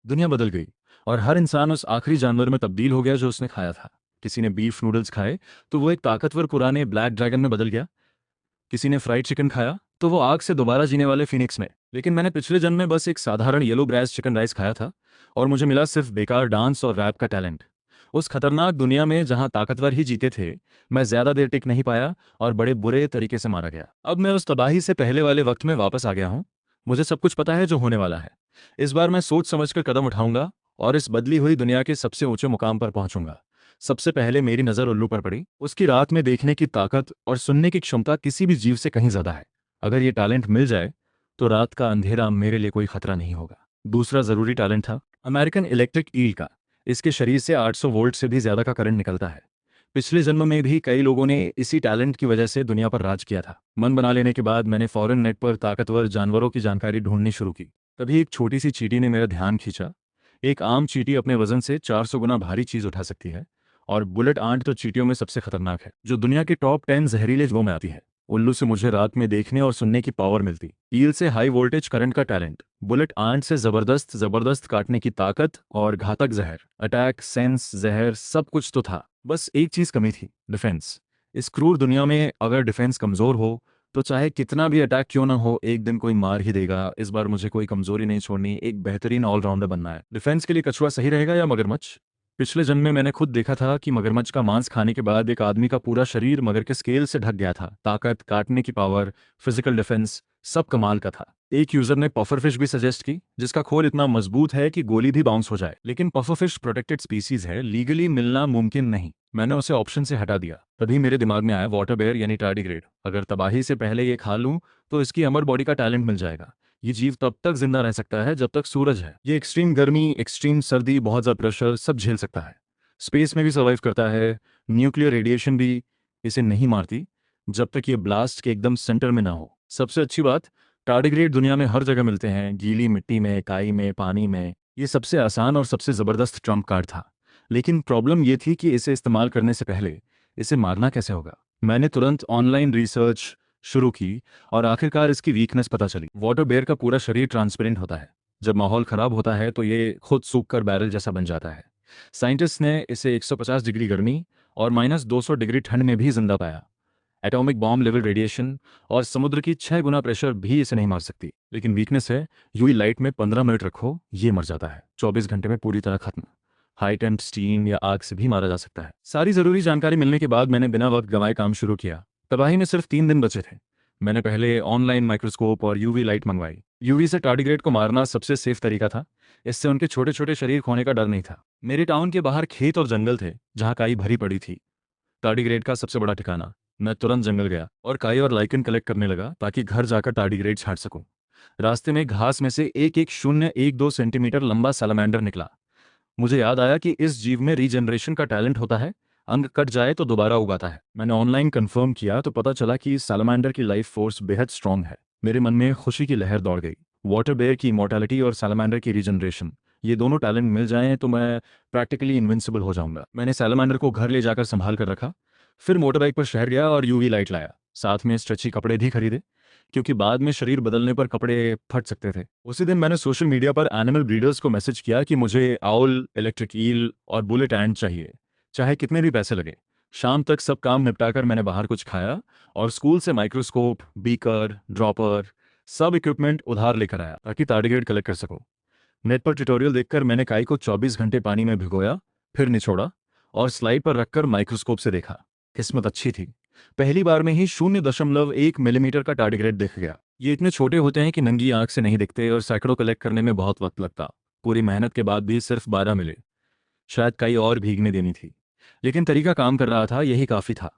दुनिया बदल गई और हर इंसान उस आखिरी जानवर में तब्दील हो गया जो उसने खाया था। किसी ने बीफ नूडल्स खाए तो वो एक ताकतवर पुराने ब्लैक ड्रैगन में बदल गया। किसी ने फ्राइड चिकन खाया तो वो आग से दोबारा जीने वाले फिनिक्स में। लेकिन मैंने पिछले जन्म में बस एक साधारण येलो ग्रास चिकन राइस खाया था और मुझे मिला सिर्फ बेकार डांस और रैप का टैलेंट। उस खतरनाक दुनिया में जहां ताकतवर ही जीते थे, मैं ज्यादा देर टिक नहीं पाया और बड़े बुरे तरीके से मारा गया। अब मैं उस तबाही से पहले वाले वक्त में वापस आ गया हूं। मुझे सब कुछ पता है जो होने वाला है। इस बार मैं सोच समझकर कदम उठाऊंगा और इस बदली हुई दुनिया के सबसे ऊंचे मुकाम पर पहुंचूंगा। सबसे पहले मेरी नज़र उल्लू पर पड़ी। उसकी रात में देखने की ताकत और सुनने की क्षमता किसी भी जीव से कहीं ज़्यादा है। अगर ये टैलेंट मिल जाए तो रात का अंधेरा मेरे लिए कोई खतरा नहीं होगा। दूसरा ज़रूरी टैलेंट था अमेरिकन इलेक्ट्रिक ईल का। इसके शरीर से 800 वोल्ट से भी ज़्यादा का करंट निकलता है। पिछले जन्म में भी कई लोगों ने इसी टैलेंट की वजह से दुनिया पर राज किया था। मन बना लेने के बाद मैंने फौरन नेट पर ताकतवर जानवरों की जानकारी ढूंढनी शुरू की। तभी एक छोटी सी चींटी ने मेरा ध्यान खींचा। एक आम चींटी अपने वजन से 400 गुना भारी चीज उठा सकती है और बुलेट आंट तो चींटियों में सबसे खतरनाक है, जो दुनिया के टॉप 10 जहरीले जीवों में आती है। उल्लू से मुझे रात में देखने और सुनने की पावर मिलती, ईल से हाई वोल्टेज करंट का टैलेंट, बुलेट आंट से जबरदस्त जबरदस्त काटने की ताकत और घातक जहर, अटैक सेंस जहर सब कुछ तो था। बस एक चीज कमी थी, डिफेंस। इस क्रूर दुनिया में अगर डिफेंस कमजोर हो तो चाहे कितना भी अटैक क्यों ना हो, एक दिन कोई मार ही देगा। इस बार मुझे कोई कमजोरी नहीं छोड़नी, एक बेहतरीन ऑलराउंडर बनना है। डिफेंस के लिए कछुआ सही रहेगा या मगरमच्छ? पिछले जन्म में मैंने खुद देखा था कि मगरमच्छ का मांस खाने के बाद एक आदमी का पूरा शरीर मगर के स्केल से ढक गया था। ताकत, काटने की पावर, फिजिकल डिफेंस सब कमाल का था। एक यूजर ने पफरफिश भी सजेस्ट की, जिसका खोल इतना मजबूत है कि गोली भी बाउंस हो जाए। लेकिन पफरफिश प्रोटेक्टेड स्पीसीज है, लीगली मिलना मुमकिन नहीं। मैंने उसे ऑप्शन से हटा दिया। तभी मेरे दिमाग में आया वाटर बेयर यानी टार्डिग्रेड। अगर तबाही से पहले ये खा लूं तो इसकी अमर बॉडी का टैलेंट मिल जाएगा। ये जीव तब तक जिंदा रह सकता है जब तक सूरज है। ये एक्सट्रीम गर्मी, एक्सट्रीम सर्दी, बहुत ज़्यादा प्रेशर सब झेल सकता है। स्पेस में भी सर्वाइव करता है। न्यूक्लियर रेडिएशन भी इसे नहीं मारती जब तक ये ब्लास्ट के एकदम सेंटर में ना हो। सबसे अच्छी बात, टार्डिग्रेड दुनिया में हर जगह मिलते हैं, गीली मिट्टी में, काई में, पानी में। ये सबसे आसान और सबसे ज़बरदस्त ट्रम्प कार्ड था। लेकिन प्रॉब्लम ये थी कि इसे इस्तेमाल करने से पहले इसे मारना कैसे होगा। मैंने तुरंत ऑनलाइन रिसर्च शुरू की और आखिरकार इसकी वीकनेस पता चली। वाटर बेयर का पूरा शरीर ट्रांसपेरेंट होता है। जब माहौल खराब होता है तो ये खुद सूख कर बैरल जैसा बन जाता है। साइंटिस्ट ने इसे 150 डिग्री गर्मी और -200 डिग्री ठंड में भी जिंदा पाया। एटॉमिक बॉम्ब लेवल रेडिएशन और समुद्र की 6 गुना प्रेशर भी इसे नहीं मार सकती। लेकिन वीकनेस है, यूवी लाइट में 15 मिनट रखो, ये मर जाता है। 24 घंटे में पूरी तरह खत्म। हाई टेम्प स्टीम या आग से भी मारा जा सकता है। सारी जरूरी जानकारी मिलने के बाद मैंने बिना वक्त गंवाए काम शुरू किया। तबाही में सिर्फ 3 दिन बचे थे। मैंने पहले ऑनलाइन माइक्रोस्कोप और यूवी लाइट मंगवाई। यूवी से टार्डिग्रेड को मारना सबसे सेफ तरीका था। इससे उनके छोटे छोटे शरीर खोने का डर नहीं था। मेरे टाउन के बाहर खेत और जंगल थे जहाँ काई भरी पड़ी थी, टार्डिग्रेड का सबसे बड़ा ठिकाना। मैं तुरंत जंगल गया और काई और लाइकन कलेक्ट करने लगा ताकि घर जाकर टार्डिग्रेड छांट सकूं। रास्ते में घास में से एक एक 0.12 सेंटीमीटर लंबा सैलामेंडर निकला। मुझे याद आया कि इस जीव में रीजनरेशन का टैलेंट होता है, अंग कट जाए तो दोबारा उगाता है। मैंने ऑनलाइन कंफर्म किया तो पता चला कि इस सैलामेंडर की लाइफ फोर्स बेहद स्ट्रांग है। मेरे मन में खुशी की लहर दौड़ गई। वाटर बेयर की इमॉर्टैलिटी और सैलामेंडर की रीजनरेशन, ये दोनों टैलेंट मिल जाएं तो मैं प्रैक्टिकली इनविंसिबल हो जाऊंगा। मैंने सैलामेंडर को घर ले जाकर संभाल कर रखा, फिर मोटरबाइक पर शहर गया और यूवी लाइट लाया। साथ में स्ट्रेची कपड़े भी खरीदे, क्योंकि बाद में शरीर बदलने पर कपड़े फट सकते थे। उसी दिन मैंने सोशल मीडिया पर एनिमल ब्रीडर्स को मैसेज किया कि मुझे आउल, इलेक्ट्रिक ईल और बुलेट एंट चाहिए, चाहे कितने भी पैसे लगे। शाम तक सब काम निपटाकर मैंने बाहर कुछ खाया और स्कूल से माइक्रोस्कोप, बीकर, ड्रॉपर सब इक्विपमेंट उधार लेकर आया ताकि टारगेट कलेक्ट कर सकूं। नेट पर ट्यूटोरियल देखकर मैंने काई को 24 घंटे पानी में भिगोया, फिर निचोड़ा और स्लाइड पर रखकर माइक्रोस्कोप से देखा। किस्मत अच्छी थी, पहली बार में ही 0.1 मिलीमीटर का टारडिग्रेड दिख गया। ये इतने छोटे होते हैं कि नंगी आंख से नहीं दिखते और सैकड़ों कलेक्ट करने में बहुत वक्त लगता। पूरी मेहनत के बाद भी सिर्फ 12 मिले। शायद कई और भीगने देनी थी, लेकिन तरीका काम कर रहा था, यही काफ़ी था।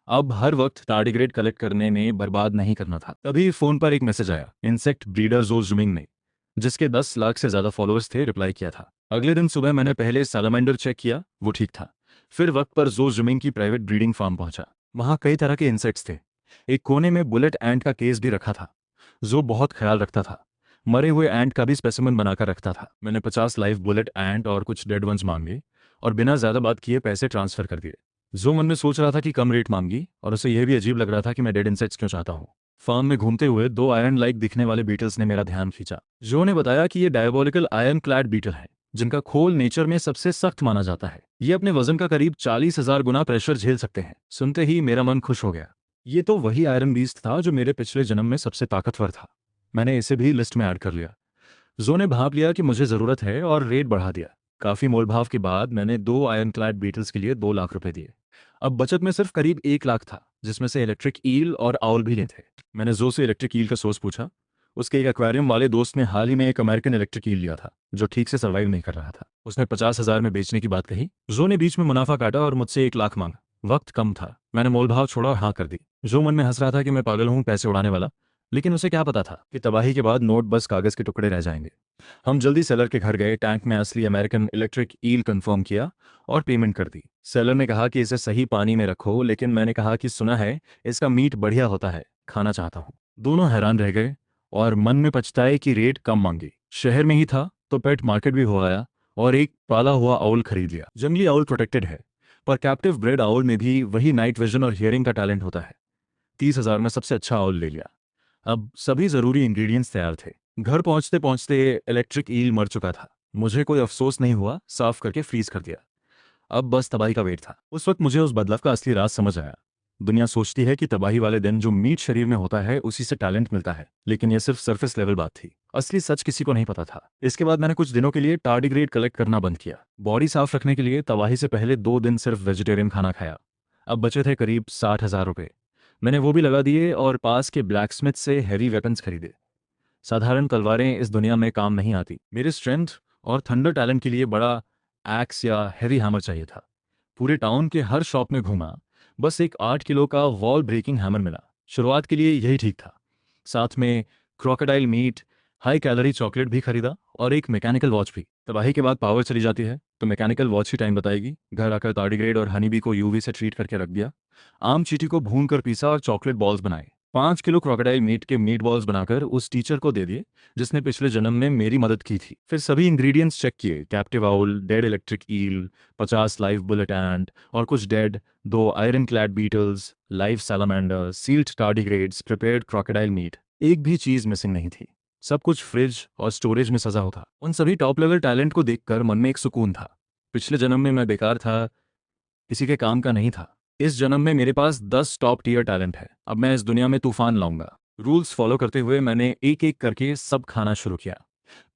अब हर वक्त टारडिग्रेड कलेक्ट करने में बर्बाद नहीं करना था। तभी फ़ोन पर एक मैसेज आया। इंसेक्ट ब्रीडर जो जुमिंग ने, जिसके 10 लाख से ज़्यादा फॉलोअर्स थे, रिप्लाई किया था। अगले दिन सुबह मैंने पहले सैलामेंडर चेक किया, वो ठीक था। फिर वक्त पर जो जुमिंग की प्राइवेट ब्रीडिंग फार्म पहुंचा। वहाँ कई तरह के इंसेक्ट्स थे। एक कोने में बुलेट एंट का केस भी रखा था, जो बहुत ख्याल रखता था। मरे हुए एंट का भी स्पेसिमन बनाकर रखता था। मैंने 50 लाइव बुलेट एंट और कुछ डेड वंस मांगे और बिना ज़्यादा बात किए पैसे ट्रांसफ़र कर दिए। जो मन में सोच रहा था कि कम रेट मांगी और उसे यह भी अजीब लग रहा था कि मैं डेड इंसेक्ट्स क्यों चाहता हूँ। फार्म में घूमते हुए 2 आयरन लाइक दिखने वाले बीटल्स ने मेरा ध्यान खींचा। जो ने बताया कि ये डायबोलिकल आयरन क्लैड बीटल है। जिनका खोल नेचर में सबसे सख्त माना जाता है। ये अपने वजन का करीब 40,000 गुना प्रेशर झेल सकते हैं। सुनते ही मेरा मन खुश हो गया। ये तो वही आयरन बीस्ट था जो मेरे पिछले जन्म में सबसे ताकतवर था। मैंने इसे भी लिस्ट में ऐड कर लिया। जो ने भाप लिया कि मुझे ज़रूरत है और रेट बढ़ा दिया। काफ़ी मोलभाव के बाद मैंने 2 आयरन क्लैड बीटल्स के लिए 2 लाख रुपए दिए। अब बचत में सिर्फ करीब 1 लाख था, जिसमें से इलेक्ट्रिक ईल और आउल भी ले थे। मैंने जो से इलेक्ट्रिक ईल का सोर्स पूछा। उसके एक एक्वेरियम वाले दोस्त ने हाल ही में एक अमेरिकन इलेक्ट्रिक ईल लिया था, जो ठीक से सर्वाइव नहीं कर रहा था। उसने 50,000 में बेचने की बात कही। जो ने बीच में मुनाफा काटा और मुझसे 1 लाख मांगा। वक्त कम था, मैंने मोलभाव छोड़ा और हाँ कर दी। जो मन में हंस रहा था कि मैं पागल हूँ पैसे उड़ाने वाला, लेकिन उसे क्या पता था कि तबाही के बाद नोट बस कागज के टुकड़े रह जाएंगे। हम जल्दी सेलर के घर गए, टैंक में असली अमेरिकन इलेक्ट्रिक ईल कंफर्म किया और पेमेंट कर दी। सेलर ने कहा कि इसे सही पानी में रखो, लेकिन मैंने कहा कि सुना है इसका मीट बढ़िया होता है, खाना चाहता हूँ। दोनों हैरान रह गए और मन में पछताए कि रेट कम मांगी। शहर में ही था तो पेट मार्केट भी हो आया और एक पाला हुआ आउल खरीद लिया। जंगली आउल प्रोटेक्टेड है, पर कैप्टिव ब्रेड आउल में भी वही नाइट विजन और हियरिंग का टैलेंट होता है। 30,000 में सबसे अच्छा आउल ले लिया। अब सभी जरूरी इंग्रेडिएंट्स तैयार थे। घर पहुंचते पहुंचते इलेक्ट्रिक ईल मर चुका था। मुझे कोई अफसोस नहीं हुआ, साफ करके फ्रीज कर दिया। अब बस तबाही का वेट था। उस वक्त मुझे उस बदलाव का असली राज समझ आया। दुनिया सोचती है कि तबाही वाले दिन जो मीट शरीर में होता है उसी से टैलेंट मिलता है, लेकिन यह सिर्फ सरफेस लेवल बात थी। असली सच किसी को नहीं पता था। इसके बाद मैंने कुछ दिनों के लिए टार्डिग्रेड कलेक्ट करना बंद किया। बॉडी साफ रखने के लिए तबाही से पहले 2 दिन सिर्फ वेजिटेरियन खाना खाया। अब बचे थे करीब 60,000 रुपये। मैंने वो भी लगा दिए और पास के ब्लैकस्मिथ से हैवी वेपन्स खरीदे। साधारण तलवारें इस दुनिया में काम नहीं आती। मेरे स्ट्रेंथ और थंडर टैलेंट के लिए बड़ा एक्स या हैवी हैमर चाहिए था। पूरे टाउन के हर शॉप में घूमा, बस एक 8 किलो का वॉल ब्रेकिंग हैमर मिला। शुरुआत के लिए यही ठीक था। साथ में crocodile meat, high calorie chocolate भी खरीदा और एक मैकेनिकल वॉच भी। तबाही के बाद पावर चली जाती है तो मैकेनिकल वॉच ही टाइम बताएगी। घर आकर टार्डिग्रेड और हनीबी को यूवी से ट्रीट करके रख दिया। आम चीटी को भून कर पीसा और चॉकलेट बॉल्स बनाए। 5 किलो क्रोकोडाइल मीट के मीट बॉल्स बनाकर उस टीचर को दे दिए जिसने पिछले जन्म में मेरी मदद की थी। फिर सभी इंग्रेडिएंट्स चेक किए। Captive owl, dead electric eel, 50 live bullet ant और कुछ dead, 2 ironclad beetles, live salamander, sealed tardigrades, prepared crocodile meat. एक भी चीज मिसिंग नहीं थी। सब कुछ फ्रिज और स्टोरेज में सजा होता। उन सभी टॉप लेवल टैलेंट को देखकर मन में एक सुकून था। पिछले जन्म में मैं बेकार था, किसी के काम का नहीं था। इस जन्म में मेरे पास 10 टॉप टियर टैलेंट है। अब मैं इस दुनिया में तूफान लाऊंगा। रूल्स फॉलो करते हुए मैंने एक एक करके सब खाना शुरू किया।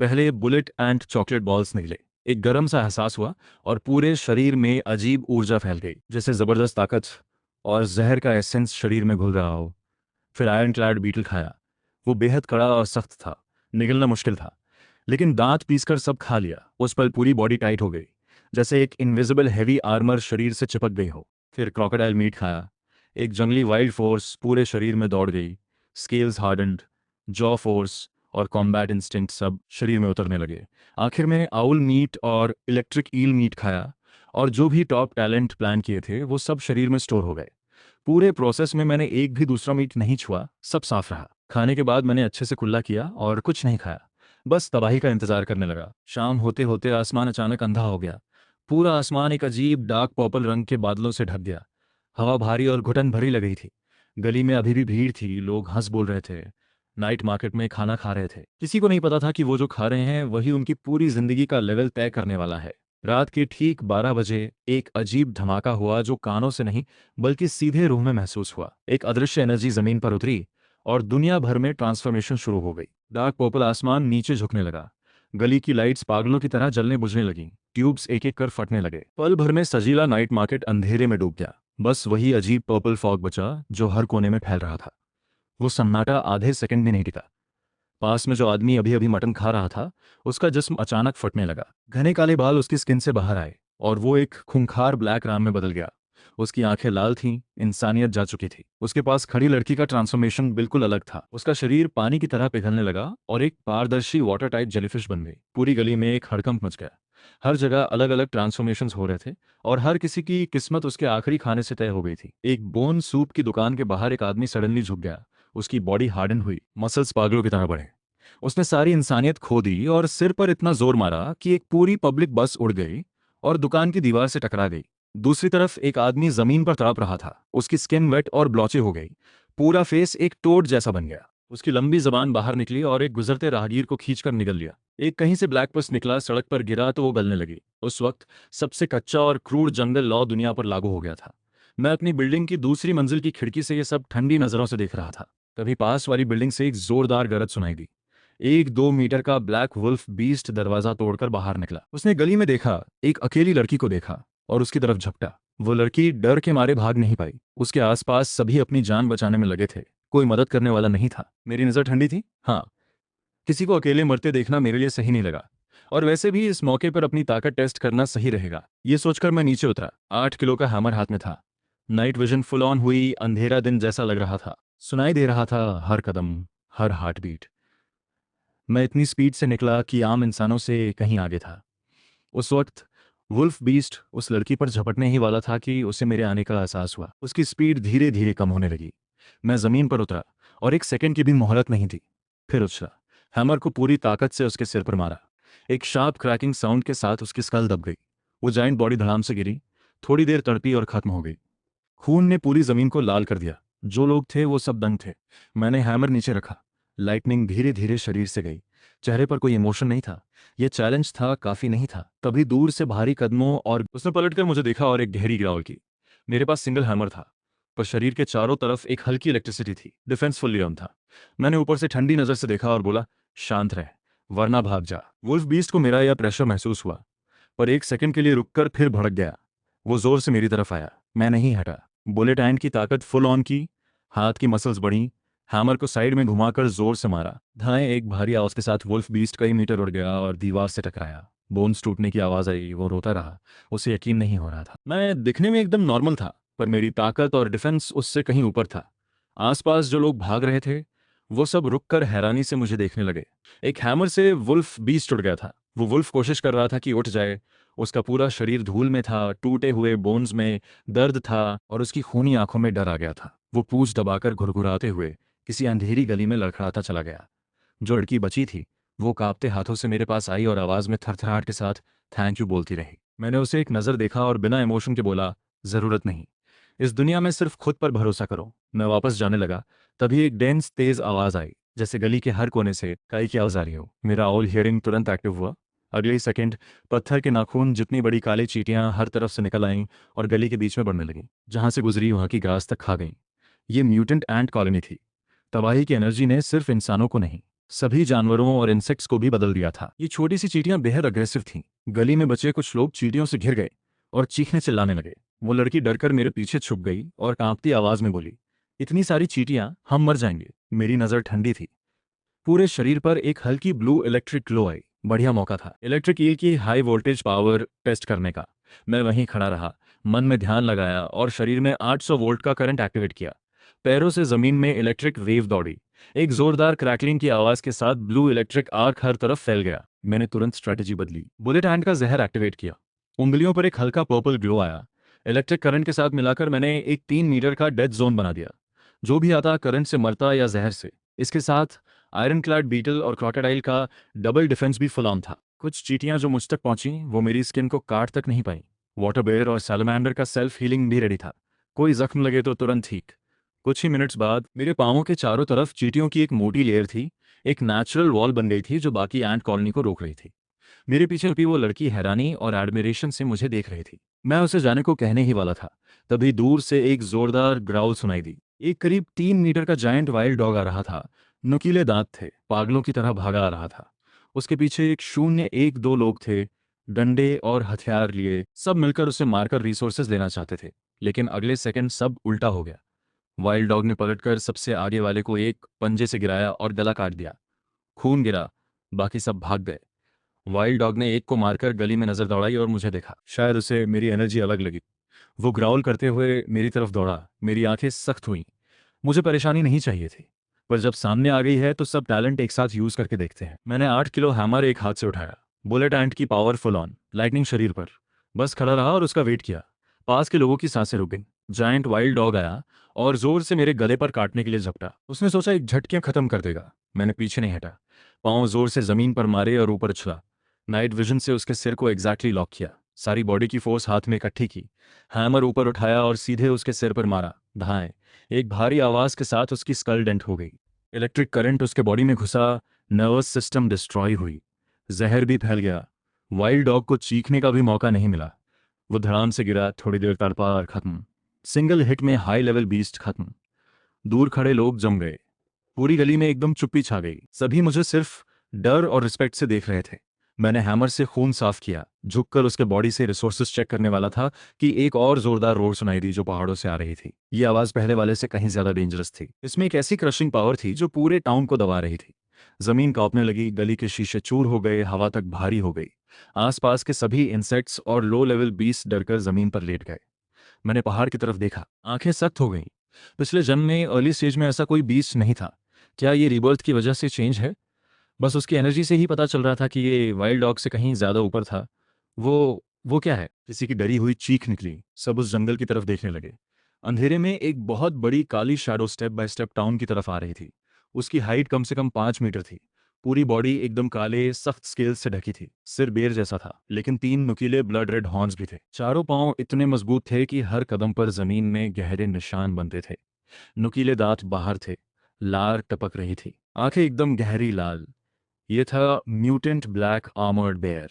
पहले बुलेट एंड चॉकलेट बॉल्स निकले। एक गर्म सा एहसास हुआ और पूरे शरीर में अजीब ऊर्जा फैल गई, जैसे जबरदस्त ताकत और जहर का एसेंस शरीर में घुल रहा हो। फिर आयरन क्लैड बीटल खाया। वो बेहद कड़ा और सख्त था, निगलना मुश्किल था, लेकिन दांत पीसकर सब खा लिया। उस पल पूरी बॉडी टाइट हो गई, जैसे एक इनविजिबल हैवी आर्मर शरीर से चिपक गई हो। फिर क्रोकोडाइल मीट खाया। एक जंगली वाइल्ड फोर्स पूरे शरीर में दौड़ गई। स्केल्स हार्डन्ड, जॉ फोर्स और कॉम्बैट इंस्टिंक्ट सब शरीर में उतरने लगे। आखिर में आउल मीट और इलेक्ट्रिक ईल मीट खाया और जो भी टॉप टैलेंट प्लान किए थे वो सब शरीर में स्टोर हो गए। पूरे प्रोसेस में मैंने एक भी दूसरा मीट नहीं छुआ, सब साफ रहा। खाने के बाद मैंने अच्छे से कुल्ला किया और कुछ नहीं खाया, बस तबाही का इंतजार करने लगा। शाम होते होते आसमान अचानक अंधा हो गया। पूरा आसमान एक अजीब डार्क पर्पल रंग के बादलों से ढक गया। हवा भारी और घुटन भरी लग रही थी। गली में अभी भी भीड़ थी, लोग हंस बोल रहे थे, नाइट मार्केट में खाना खा रहे थे। किसी को नहीं पता था कि वो जो खा रहे हैं वही उनकी पूरी जिंदगी का लेवल तय करने वाला है। रात के ठीक 12 बजे एक अजीब धमाका हुआ जो कानों से नहीं बल्कि सीधे रूह में महसूस हुआ। एक अदृश्य एनर्जी जमीन पर उतरी और दुनिया भर में ट्रांसफॉर्मेशन शुरू हो गई। डार्क पर्पल आसमान नीचे झुकने लगा। गली की लाइट्स पागलों की तरह जलने बुझने लगीं। ट्यूब्स एक एक कर फटने लगे। पल भर में सजीला नाइट मार्केट अंधेरे में डूब गया। बस वही अजीब पर्पल फॉग बचा जो हर कोने में फैल रहा था। वो सन्नाटा आधे सेकंड भी नहीं टिका। पास में जो आदमी अभी अभी मटन खा रहा था, उसका जिस्म अचानक फटने लगा। घने काले बाल उसकी स्किन से बाहर आए और वो एक खूंखार ब्लैक राम में बदल गया। उसकी आंखें लाल थीं, इंसानियत जा चुकी थी। उसके पास खड़ी लड़की का ट्रांसफॉर्मेशन बिल्कुल अलग था। उसका शरीर पानी की तरह पिघलने लगा और एक पारदर्शी वाटर टाइप जेलीफिश बन गई। पूरी गली में एक हड़कंप मच गया। हर जगह अलग अलग ट्रांसफॉर्मेशंस हो रहे थे और हर किसी की किस्मत उसके आखिरी खाने से तय हो गई थी। एक बोन सूप की दुकान के बाहर एक आदमी सडनली झुक गया। उसकी बॉडी हार्डन हुई, मसल्स पागलों की तरह बढ़े। उसने सारी इंसानियत खो दी और सिर पर इतना जोर मारा कि एक पूरी पब्लिक बस उड़ गई और दुकान की दीवार से टकरा गई। दूसरी तरफ एक आदमी जमीन पर तड़प रहा था। उसकी स्किन वेट और ब्लॉची हो गई। पूरा फेस एक टोड जैसा बन गया। उसकी लंबी जबान बाहर निकली और एक गुजरते राहगीर को खींचकर निगल लिया। एक कहीं से ब्लैक पस निकला, सड़क पर गिरा तो वो गलने लगी। उस वक्त सबसे कच्चा और क्रूर जंगल लॉ दुनिया पर लागू हो गया था। मैं अपनी बिल्डिंग की दूसरी मंजिल की खिड़की से ये सब ठंडी नजरों से देख रहा था। तभी पास वाली बिल्डिंग से एक जोरदार गरज सुनाई दी। 1-2 मीटर का ब्लैक वुल्फ बीस्ट दरवाजा तोड़कर बाहर निकला। उसने गली में देखा, एक अकेली लड़की को देखा और उसकी तरफ झपटा। वो लड़की डर के मारे भाग नहीं पाई। उसके आसपास सभी अपनी जान बचाने में लगे थे, कोई मदद करने वाला नहीं था। मेरी नज़र ठंडी थी। हाँ, किसी को अकेले मरते देखना मेरे लिए सही नहीं लगा, और वैसे भी इस मौके पर अपनी ताकत टेस्ट करना सही रहेगा। ये सोचकर मैं नीचे उतरा। 8 किलो का हैमर हाथ में था। नाइट विजन फुल ऑन हुई, अंधेरा दिन जैसा लग रहा था। सुनाई दे रहा था हर कदम, हर हार्ट बीट। मैं इतनी स्पीड से निकला कि आम इंसानों से कहीं आगे था। उस वक्त वुल्फ बीस्ट उस लड़की पर झपटने ही वाला था कि उसे मेरे आने का एहसास हुआ। उसकी स्पीड धीरे धीरे कम होने लगी। मैं जमीन पर उतरा और एक सेकंड की भी मोहलत नहीं थी। फिर उछला, हैमर को पूरी ताकत से उसके सिर पर मारा। एक शार्प क्रैकिंग साउंड के साथ उसकी स्कल दब गई। वो जाइंट बॉडी धड़ाम से गिरी, थोड़ी देर तड़पी और खत्म हो गई। खून ने पूरी जमीन को लाल कर दिया। जो लोग थे वो सब दंग थे। मैंने हैमर नीचे रखा। लाइटनिंग धीरे धीरे शरीर से गई। चेहरे पर कोई इमोशन नहीं था। यह चैलेंज था, काफी नहीं था। तभी दूर से भारी कदमों और उसने पलटकर मुझे देखा और एक गहरी गिरावट की। मेरे पास सिंगल हैमर था, पर शरीर के चारों तरफ एक हल्की इलेक्ट्रिसिटी थी। डिफेंस फुल्ली ऑन था। मैंने ऊपर से ठंडी नजर से देखा और बोला, शांत रह, वरना भाग जा। वुल्फ बीस्ट को मेरा यह प्रेशर महसूस हुआ, पर एक सेकंड के लिए रुककर फिर भड़क गया। वो जोर से मेरी तरफ आया। मैं नहीं हटा। बुलेट हैंड की ताकत फुल ऑन की। हाथ की मसल्स बढ़ी। हैमर को साइड में घुमाकर जोर से मारा। धाएं एक भारी आवाज के साथ वुल्फ बीस्ट कई मीटर उड़ गया और दीवार से टकराया। बोन्स टूटने की आवाज आई। वो रोता रहा। उसे यकीन नहीं हो रहा था। मैं दिखने में एकदम नॉर्मल था, पर मेरी ताकत और डिफेंस उससे कहीं ऊपर था। आसपास जो लोग भाग रहे थे वो सब रुककर हैरानी से मुझे देखने लगे। एक हैमर से वुल्फ बीस्ट उड़ गया था। वो वुल्फ कोशिश कर रहा था कि उठ जाए। उसका पूरा शरीर धूल में था, टूटे हुए बोन्स में दर्द था और उसकी खूनी आंखों में डर आ गया था। वो पूंछ दबाकर घुरघुराते हुए किसी अंधेरी गली में लड़खड़ाता चला गया। जो लड़की बची थी वो कांपते हाथों से मेरे पास आई और आवाज में थरथराहट के साथ थैंक यू बोलती रही। मैंने उसे एक नज़र देखा और बिना इमोशन के बोला, ज़रूरत नहीं, इस दुनिया में सिर्फ खुद पर भरोसा करो। मैं वापस जाने लगा, तभी एक डेंस तेज आवाज आई, जैसे गली के हर कोने से कई की आवाज आ रही हो। मेरा ऑल हियरिंग तुरंत एक्टिव हुआ। अगले ही सेकंड पत्थर के नाखून जितनी बड़ी काली चींटियां हर तरफ से निकल आईं और गली के बीच में बढ़ने लगीं। जहां से गुजरी वहां की घास तक खा गईं। ये म्यूटेंट एंट कॉलोनी थी। तबाही की एनर्जी ने सिर्फ इंसानों को नहीं, सभी जानवरों और इंसेक्ट्स को भी बदल दिया था। ये छोटी सी चींटियां बेहद अग्रेसिव थीं। गली में बचे कुछ लोग चींटियों से घिर गए और चीखने चिल्लाने लगे। वो लड़की डरकर मेरे पीछे छुप गई और कांपती आवाज में बोली, इतनी सारी चींटियां, हम मर जाएंगे। मेरी नजर ठंडी थी। पूरे शरीर पर एक हल्की ब्लू इलेक्ट्रिक ग्लो आई। बढ़िया मौका था इलेक्ट्रिक ईल की हाई वोल्टेज पावर टेस्ट करने का। मैं वहीं खड़ा रहा, मन में ध्यान लगाया और शरीर में 800 वोल्ट का करंट एक्टिवेट किया। पैरों से जमीन में इलेक्ट्रिक वेव दौड़ी। एक जोरदार क्रैकलिंग की आवाज के साथ ब्लू इलेक्ट्रिक आर्क हर तरफ फैल गया। मैंने तुरंत स्ट्रेटेजी बदली। बुलेट हैंड का जहर एक्टिवेट किया। उंगलियों पर एक हल्का पर्पल ग्लो आया। इलेक्ट्रिक करंट के साथ मिलाकर मैंने एक 3 मीटर का डेथ जोन बना दिया। जो भी आता करंट से मरता या जहर से। इसके साथ आयरन क्लैड बीटल और क्रोकोडाइल का डबल डिफेंस भी फुल ऑन था। कुछ चींटियां जो मुझ तक पहुंची वो मेरी स्किन को काट तक नहीं पाई। वाटर बेयर और सैलमैंडर का सेल्फ हीलिंग भी रेडी था। कोई जख्म लगे तो तुरंत ठीक। कुछ ही मिनट्स बाद मेरे पांवों के चारों तरफ चींटियों की एक मोटी लेयर थी। एक नेचुरल वॉल बन गई थी जो बाकी एंट कॉलोनी को रोक रही थी। मेरे पीछे छुपी वो लड़की हैरानी और एडमिरेशन से मुझे देख रही थी। मैं उसे जाने को कहने ही वाला था, तभी दूर से एक जोरदार ग्राउल सुनाई दी। एक करीब 3 मीटर का जायंट वाइल्ड डॉग आ रहा था। नुकीले दांत थे, पागलों की तरह भागा आ रहा था। उसके पीछे एक शून्य 1-2 लोग थे, डंडे और हथियार लिए, सब मिलकर उसे मारकर रिसोर्सेज लेना चाहते थे। लेकिन अगले सेकंड सब उल्टा हो गया। वाइल्ड डॉग ने पलटकर सबसे आगे वाले को एक पंजे से गिराया और गला काट दिया। खून गिरा, बाकी सब भाग गए। वाइल्ड डॉग ने एक को मारकर गली में नजर दौड़ाई और मुझे देखा। शायद उसे मेरी एनर्जी अलग लगी। वो ग्राउल करते हुए मेरी तरफ दौड़ा। मेरी आंखें सख्त हुईं। मुझे परेशानी नहीं चाहिए थी, पर जब सामने आ गई है तो सब टैलेंट एक साथ यूज करके देखते हैं। मैंने 8 किलो हैमर एक हाथ से उठाया। बुलेट एंट की पावर फुल ऑन, लाइटनिंग शरीर पर। बस खड़ा रहा और उसका वेट किया। पास के लोगों की सांसें रुक गईं। जायंट वाइल्ड डॉग आया और जोर से मेरे गले पर काटने के लिए झपटा। उसने सोचा एक झटके में खत्म कर देगा। मैंने पीछे नहीं हटा। पाँव जोर से जमीन पर मारे और ऊपर उछला। नाइट विजन से उसके सिर को एग्जैक्टली लॉक किया। सारी बॉडी की फोर्स हाथ में इकट्ठी की। हैमर ऊपर उठाया और सीधे उसके सिर पर मारा। धाएं एक भारी आवाज के साथ उसकी स्कल डेंट हो गई। इलेक्ट्रिक करंट उसके बॉडी में घुसा, नर्वस सिस्टम डिस्ट्रॉय हुई, जहर भी फैल गया। वाइल्ड डॉग को चीखने का भी मौका नहीं मिला। वो धड़ाम से गिरा, थोड़ी देर तड़पा और खत्म। सिंगल हिट में हाई लेवल बीस्ट खत्म। दूर खड़े लोग जम गए। पूरी गली में एकदम चुप्पी छा गई। सभी मुझे सिर्फ डर और रिस्पेक्ट से देख रहे थे। मैंने हैमर से खून साफ किया, झुककर उसके बॉडी से रिसोर्सेज चेक करने वाला था कि एक और जोरदार रोर सुनाई दी जो पहाड़ों से आ रही थी। ये आवाज पहले वाले से कहीं ज्यादा डेंजरस थी। इसमें एक ऐसी क्रशिंग पावर थी जो पूरे टाउन को दबा रही थी। जमीन कांपने लगी, गली के शीशे चूर हो गए, हवा तक भारी हो गई। आसपास के सभी इंसेक्ट्स और लो लेवल बीस्ट डरकर जमीन पर लेट गए। मैंने पहाड़ की तरफ देखा, आंखें सख्त हो गईं। पिछले जन्म में अर्ली स्टेज में ऐसा कोई बीस्ट नहीं था। क्या ये रीबर्थ की वजह से चेंज है? बस उसकी एनर्जी से ही पता चल रहा था कि ये वाइल्ड डॉग से कहीं ज्यादा ऊपर था। वो क्या है? किसी की डरी हुई चीख निकली। सब उस जंगल की तरफ देखने लगे। अंधेरे में एक बहुत बड़ी काली shadow step by step town की तरफ आ रही थी। उसकी हाइट कम से कम 5 मीटर थी। पूरी बॉडी एकदम काले सख्त स्केल्स से ढकी थी। सिर बेर जैसा था, लेकिन 3 नुकीले ब्लड रेड हॉर्न्स भी थे। चारों पांव इतने मजबूत थे कि हर कदम पर जमीन में गहरे निशान बनते थे। नुकीले दांत बाहर थे, लार टपक रही थी, आंखें एकदम गहरी लाल। ये था म्यूटेंट ब्लैक आर्मर्ड बेयर।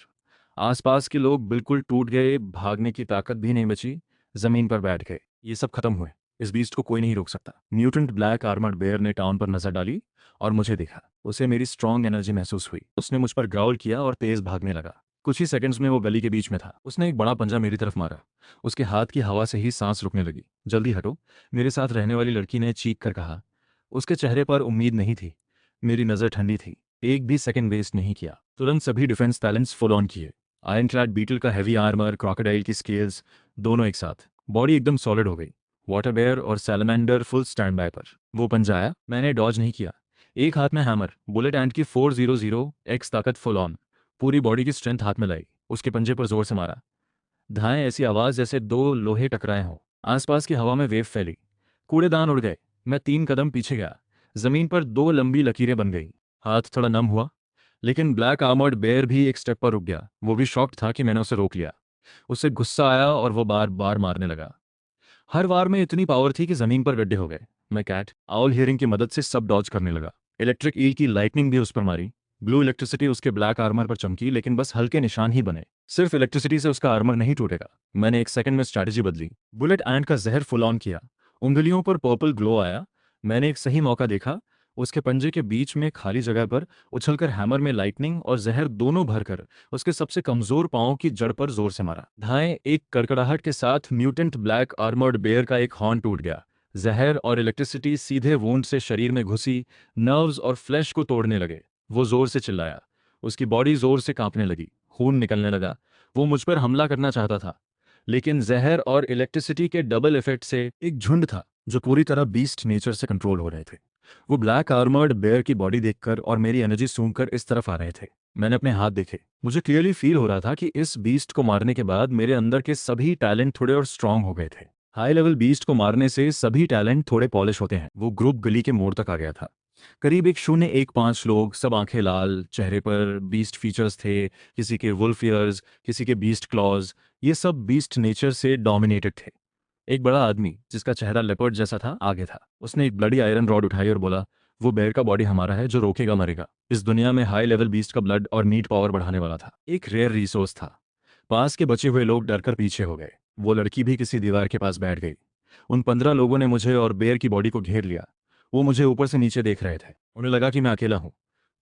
आसपास के लोग बिल्कुल टूट गए, भागने की ताकत भी नहीं बची, जमीन पर बैठ गए। ये सब खत्म हुए। इस बीस्ट को कोई नहीं रोक सकता। म्यूटेंट ब्लैक आर्मर्ड बेयर ने टाउन पर नजर डाली और मुझे देखा। उसे मेरी स्ट्रांग एनर्जी महसूस हुई। उसने मुझ पर ग्राउल किया और तेज भागने लगा। कुछ ही सेकंड्स में वो गली के बीच में था। उसने एक बड़ा पंजा मेरी तरफ मारा। उसके हाथ की हवा से ही सांस रुकने लगी। जल्दी हटो, मेरे साथ रहने वाली लड़की ने चीख कर कहा। उसके चेहरे पर उम्मीद नहीं थी। मेरी नज़र ठंडी थी। एक भी सेकंड वेस्ट नहीं किया। तुरंत सभी डिफेंस टैलेंट्स फुल ऑन किए। आयरन क्लैड बीटल का हैवी आर्मर, क्रोकोडाइल की स्केल्स, दोनों एक साथ। बॉडी एकदम सॉलिड हो गई। वाटर बेयर और सैलमेंडर फुल स्टैंड बाय पर। वो पंजा आया, मैंने डॉज नहीं किया। एक हाथ में हैमर, बुलेट एंड की 400x ताकत फुल ऑन। पूरी बॉडी की स्ट्रेंथ हाथ में लाई, उसके पंजे पर जोर से मारा। धाएं ऐसी आवाज जैसे दो लोहे टकराए हों। आसपास की हवा में वेव फैली। कूड़ेदान उड़ गए। मैं 3 कदम पीछे गया। जमीन पर 2 लंबी लकीरें बन गई। हाथ थोड़ा नम हुआ, लेकिन ब्लैक आर्मर्ड बेयर भी एक स्टेप पर रुक गया। वो भी शॉक्ड था कि मैंने उसे रोक लिया। उसे गुस्सा आया और वो बार बार मारने लगा। हर वार में इतनी पावर थी कि जमीन पर गड्ढे हो गए। मैं कैट आउल हियरिंग की मदद से सब डॉज करने लगा। इलेक्ट्रिक ईल की लाइटनिंग भी उस पर मारी। ब्लू इलेक्ट्रिसिटी उसके ब्लैक आर्मर पर चमकी, लेकिन बस हल्के निशान ही बने। सिर्फ इलेक्ट्रिसिटी से उसका आर्मर नहीं टूटेगा। मैंने एक सेकंड में स्ट्रैटेजी बदली। बुलेट एंड का जहर फुल ऑन किया। उंगलियों पर पर्पल ग्लो आया। मैंने एक सही मौका देखा। उसके पंजे के बीच में खाली जगह पर उछलकर हैमर में लाइटनिंग और जहर दोनों भरकर उसके सबसे कमजोर पांव की जड़ पर जोर से मारा। धाएं एक कड़कड़ाहट के साथ म्यूटेंट ब्लैक आर्मर्ड बेयर का एक हॉर्न टूट गया। जहर और इलेक्ट्रिसिटी सीधे वूंड से शरीर में घुसी, नर्व्स और फ्लैश को तोड़ने लगे। वो जोर से चिल्लाया। उसकी बॉडी जोर से कांपने लगी, खून निकलने लगा। वो मुझ पर हमला करना चाहता था, लेकिन जहर और इलेक्ट्रिसिटी के डबल इफेक्ट से एक झुंड था जो पूरी तरह बीस्ट नेचर से कंट्रोल हो रहे थे। वो ब्लैक आर्मर्ड बेयर की बॉडी देखकर और मेरी एनर्जी सूंघकर इस तरफ आ रहे थे। मैंने अपने हाथ देखे। मुझे क्लियरली फील हो रहा था कि इस बीस्ट को मारने के बाद मेरे अंदर के सभी टैलेंट थोड़े और स्ट्रांग हो गए थे। हाई लेवल बीस्ट को मारने से सभी टैलेंट थोड़े पॉलिश होते हैं। वो ग्रुप गली के मोड़ तक आ गया था। करीब 1.015 लोग, सब आंखें लाल, चेहरे पर बीस्ट फीचर्स थे। किसी के वुल्फ ईयर्स, किसी के बीस्ट क्लॉज। ये सब बीस्ट नेचर से डोमिनेटेड थे। एक बड़ा आदमी जिसका चेहरा लेपर्ड जैसा था आगे था। उसने एक ब्लडी आयरन रॉड उठाई और बोला, वो बेर का बॉडी हमारा है, जो रोकेगा मरेगा। इस दुनिया में हाई लेवल बीस्ट का ब्लड और मीट पावर बढ़ाने वाला था। एक रेयर रिसोर्स था। पास के बचे हुए लोग डरकर पीछे हो गए। वो लड़की भी किसी दीवार के पास बैठ गई। उन 15 लोगों ने मुझे और बेर की बॉडी को घेर लिया। वो मुझे ऊपर से नीचे देख रहे थे। उन्हें लगा कि मैं अकेला हूँ।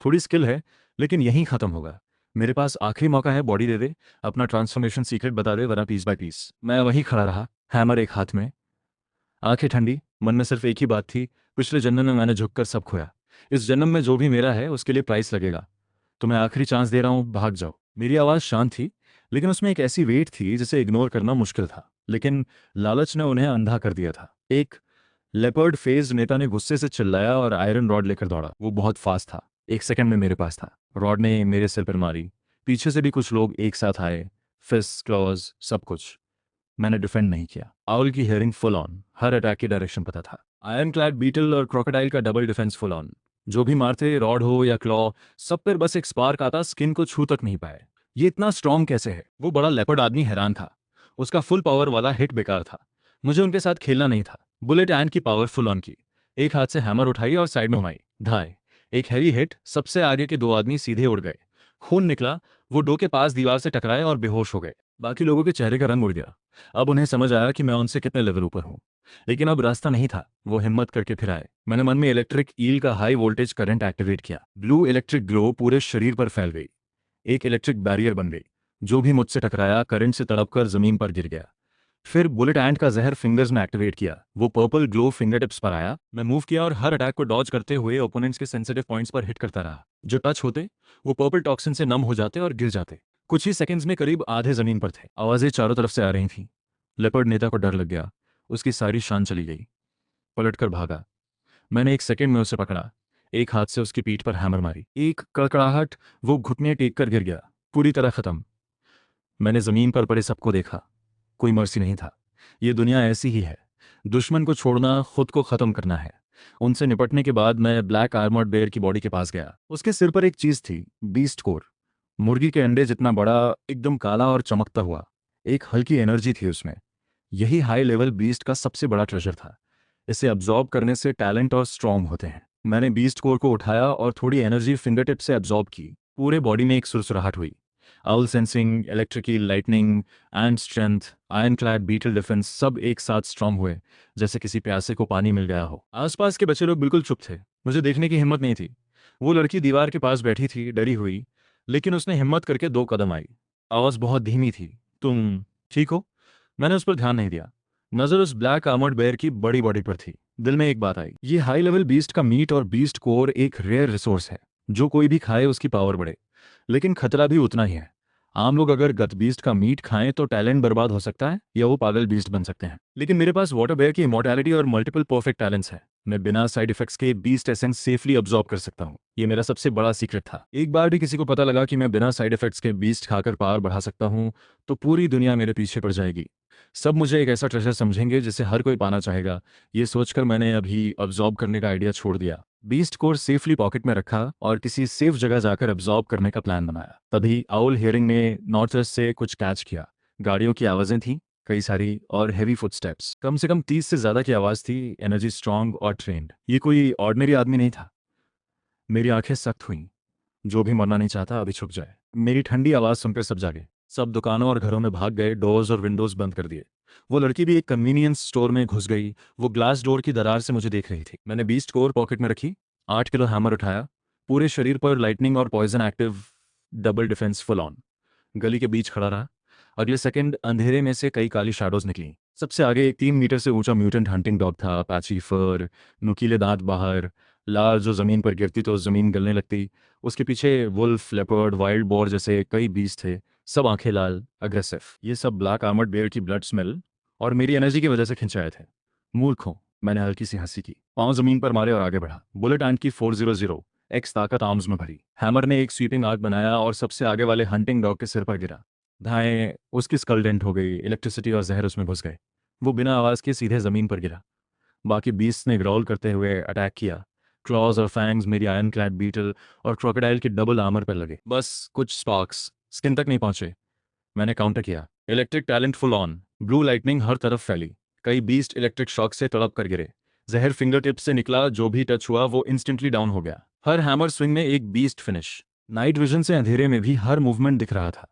थोड़ी स्किल है, लेकिन यहीं खत्म होगा। मेरे पास आखिरी मौका है, बॉडी दे दे, अपना ट्रांसफॉर्मेशन सीक्रेट बता दे, वरना पीस बाय पीस। मैं वहीं खड़ा रहा, हैमर एक हाथ में, आंखें ठंडी। मन में सिर्फ एक ही बात थी, पिछले जन्म में मैंने झुककर सब खोया। इस जन्म में जो भी मेरा है उसके लिए प्राइस लगेगा। तुम्हें आखिरी चांस दे रहा हूँ, भाग जाओ। मेरी आवाज़ शांत थी, लेकिन उसमें एक ऐसी वेट थी जिसे इग्नोर करना मुश्किल था। लेकिन लालच ने उन्हें अंधा कर दिया था। एक लेपर्ड फेज नेता ने गुस्से से चिल्लाया और आयरन रॉड लेकर दौड़ा। वो बहुत फास्ट था। एक सेकंड में मेरे पास था। रॉड ने मेरे सिर पर मारी। पीछे से भी कुछ लोग एक साथ आए, फिस्ट क्लॉज सब कुछ। मैंने डिफेंड नहीं किया। आउल की hearing full on, her attack की डायरेक्शन पता था। आयरन क्लैड बीटल और क्रोकोडाइल का डबल डिफेंस फुल ऑन। जो भी मारते, रॉड हो या क्लॉ, सब पर बस एक स्पार्क आता, स्किन को छू तक नहीं पाए। ये इतना स्ट्रॉन्ग कैसे है? वो बड़ा लेपर्ड आदमी हैरान था। उसका फुल पावर वाला हिट बेकार था। मुझे उनके साथ खेलना नहीं था। बुलेट एंड की पावर फुल ऑन की। एक हाथ से हैमर उठाई और साइड में घुमाई। धाय। एक हैवी हिट, सबसे आगे के दो आदमी सीधे उड़ गए। खून निकला। वो डो के पास दीवार से टकराए और बेहोश हो गए। बाकी लोगों के चेहरे का रंग उड़ गया। अब उन्हें समझ आया कि मैं उनसे कितने लेवल ऊपर हूँ। लेकिन अब रास्ता नहीं था। वो हिम्मत करके फिर आए। मैंने मन में इलेक्ट्रिक ईल का हाई वोल्टेज करंट एक्टिवेट किया। ब्लू इलेक्ट्रिक ग्लो पूरे शरीर पर फैल गई। एक इलेक्ट्रिक बैरियर बन गई। जो भी मुझसे टकराया करंट से तड़पकर जमीन पर गिर गया। फिर बुलेट एंट का जहर फिंगर्स में एक्टिवेट किया। वो पर्पल ग्लो फिंगर टिप्स पर आया। मैं मूव किया और हर अटैक को डॉज करते हुए ओपोनेंट्स के सेंसिटिव पॉइंट्स पर हिट करता रहा। जो टच होते वो पर्पल टॉक्सिन से नम हो जाते और गिर जाते। कुछ ही सेकंड्स में करीब आधे जमीन पर थे। आवाजें चारों तरफ से आ रही थीं। लेपर्ड नेता को डर लग गया। उसकी सारी शान चली गई। पलटकर भागा। मैंने एक सेकंड में उसे पकड़ा। एक हाथ से उसकी पीठ पर हैमर मारी। एक कड़कड़ाहट, वो घुटने टेक कर गिर गया। पूरी तरह खत्म। मैंने जमीन पर पड़े सबको देखा। कोई मर्सी नहीं था। ये दुनिया ऐसी ही है। दुश्मन को छोड़ना खुद को खत्म करना है। उनसे निपटने के बाद मैं ब्लैक आर्मर्ड बेयर की बॉडी के पास गया। उसके सिर पर एक चीज थी, बीस्ट कोर। मुर्गी के अंडे जितना बड़ा, एकदम काला और चमकता हुआ। एक हल्की एनर्जी थी उसमें। यही हाई लेवल बीस्ट का सबसे बड़ा ट्रेजर था। इसे अब्जॉर्ब करने से टैलेंट और स्ट्रॉन्ग होते हैं। मैंने बीस्ट कोर को उठाया और थोड़ी एनर्जी फिंगर टिप से अब्जॉर्ब की। पूरे बॉडी में एक सुरसुराहट हुई। Owl sensing, electrical lightning and strength, iron clad beetle defence सब एक साथ स्ट्रॉन्ग हुए, जैसे किसी प्यासे को पानी मिल गया हो। आसपास के बच्चे लोग बिल्कुल चुप थे। मुझे देखने की हिम्मत नहीं थी। वो लड़की दीवार के पास बैठी थी, डरी हुई, लेकिन उसने हिम्मत करके 2 कदम आई। आवाज बहुत धीमी थी। तुम ठीक हो? मैंने उस पर ध्यान नहीं दिया। नजर उस ब्लैक आर्मर्ड बेयर की बड़ी बॉडी पर थी। दिल में एक बात आई, ये हाई लेवल बीस्ट का मीट और बीस्ट कोर एक रेयर रिसोर्स है। जो कोई भी खाए उसकी पावर बढ़े। लेकिन खतरा भी उतना ही है। आम लोग अगर गत बीस्ट का मीट खाएं तो टैलेंट बर्बाद हो सकता है या वो पागल बीस्ट बन सकते हैं। लेकिन मेरे पास वाटर बेयर की इमॉर्टैलिटी और मल्टीपल परफेक्ट टैलेंट्स है। मैं बिना साइड इफेक्ट्स के बीस्ट एसेंस सेफली अब्जॉर्ब कर सकता हूँ। ये मेरा सबसे बड़ा सीक्रेट था। एक बार भी किसी को पता लगा कि मैं बिना साइड इफेक्ट्स के बीस्ट खाकर पावर बढ़ा सकता हूँ तो पूरी दुनिया मेरे पीछे पड़ जाएगी। सब मुझे एक ऐसा ट्रेजर समझेंगे जिसे हर कोई पाना चाहेगा। ये सोचकर मैंने अभी अब्जॉर्ब करने का आइडिया छोड़ दिया। बीस्ट कोर सेफली पॉकेट में रखा और किसी सेफ जगह जाकर अब्जॉर्ब करने का प्लान बनाया। तभी आउल हियरिंग ने नॉर्थ ईस्ट से कुछ कैच किया। गाड़ियों की आवाजें थीं, कई सारी, और हैवी फुटस्टेप्स। कम से कम 30 से ज्यादा की आवाज थी। एनर्जी स्ट्रांग और ट्रेंड। ये कोई ऑर्डिनरी आदमी नहीं था। मेरी आंखें सख्त हुईं। जो भी मरना नहीं चाहता अभी छुप जाए। मेरी ठंडी आवाज सुनकर सब जागे। सब दुकानों और घरों में भाग गए, डोर्स और विंडोज बंद कर दिए। वो लड़की भी एक कन्वीनियंस स्टोर में घुस गई। वो ग्लास डोर की दरार से मुझे देख रही थी। मैंने बीस्ट कोर पॉकेट में रखी। 8 किलो हैमर उठाया। पूरे शरीर पर लाइटनिंग और poison active, double defence full on. गली के बीच खड़ा रहा। अगले सेकंड अंधेरे में से कई काली शैडोज निकली। सबसे आगे एक 3 मीटर से ऊंचा म्यूटेंट हंटिंग डॉग था। पैची फर, नुकीले दांत बाहर, लार जो जमीन पर गिरती तो जमीन गलने लगती। उसके पीछे वुल्फ, लेपर्ड, वाइल्ड बोर जैसे कई बीस्ट थे। सब आंखें लाल, अग्रेसिव। ये सब ब्लैक आर्मर्ड बेयर की ब्लड स्मेल और मेरी एनर्जी की वजह से खिंचाए थे। मूर्ख हो, मैंने हल्की सी हंसी की। पांव जमीन पर मारे और आगे बढ़ा। बुलेट एंड की 400 एक्स ताकत आर्म्स में भरी। हैमर ने एक स्वीपिंग आर्क बनाया और सबसे आगे वाले हंटिंग डॉग के सिर पर गिरा। धाएं, उसकी स्कल डेंट हो गई। इलेक्ट्रिसिटी और जहर उसमें घुस गए। वो बिना आवाज के सीधे जमीन पर गिरा। बाकी बीस्ट ने ग्रॉल करते हुए अटैक किया। क्लॉज और फैंग्स मेरी आयरन क्लैड बीटल और क्रोकोडाइल के डबल आर्मर पर लगे। बस कुछ स्पार्क्स, स्किन तक नहीं पहुंचे। मैंने काउंटर किया। Electric talent full on. Blue lightning हर तरफ फैली। कई बीस्ट इलेक्ट्रिक शॉक से तड़प कर गिरे। जहर फिंगर टिप से निकला। जो भी टच हुआ वो इंस्टेंटली डाउन हो गया। हर हैमर स्विंग में एक बीस्ट फिनिश। नाइट विजन से अंधेरे में भी हर मूवमेंट दिख रहा था।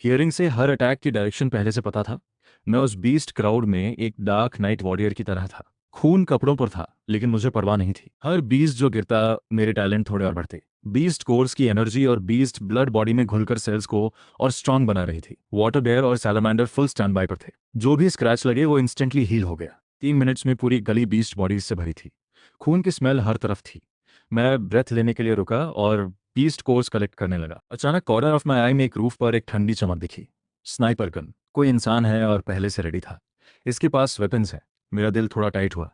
हियरिंग से हर अटैक की डायरेक्शन पहले से पता था। मैं उस बीस्ट क्राउड में एक डार्क नाइट वॉरियर की तरह था। खून कपड़ों पर था, लेकिन मुझे परवाह नहीं थी। हर बीस्ट जो गिरता मेरे टैलेंट थोड़े और बढ़ते। बीस्ट कोर्स की एनर्जी और बीस्ट ब्लड बॉडी में घुलकर सेल्स को और स्ट्रांग बना रही थी। वाटर बेयर और सैलमेंडर फुल स्टैंड बाय पर थे। जो भी स्क्रैच लगे वो इंस्टेंटली हील हो गया। 3 मिनट्स में पूरी गली बीस्ट बॉडीज से भरी थी। खून की स्मेल हर तरफ थी। मैं ब्रेथ लेने के लिए रुका और बीस्ट कोर्स कलेक्ट करने लगा। अचानक कॉर्नर ऑफ माई आई में एक रूफ पर एक ठंडी चमक दिखी। Sniper gun. कोई इंसान है और पहले से रेडी था। इसके पास वेपन्स है। मेरा दिल थोड़ा टाइट हुआ।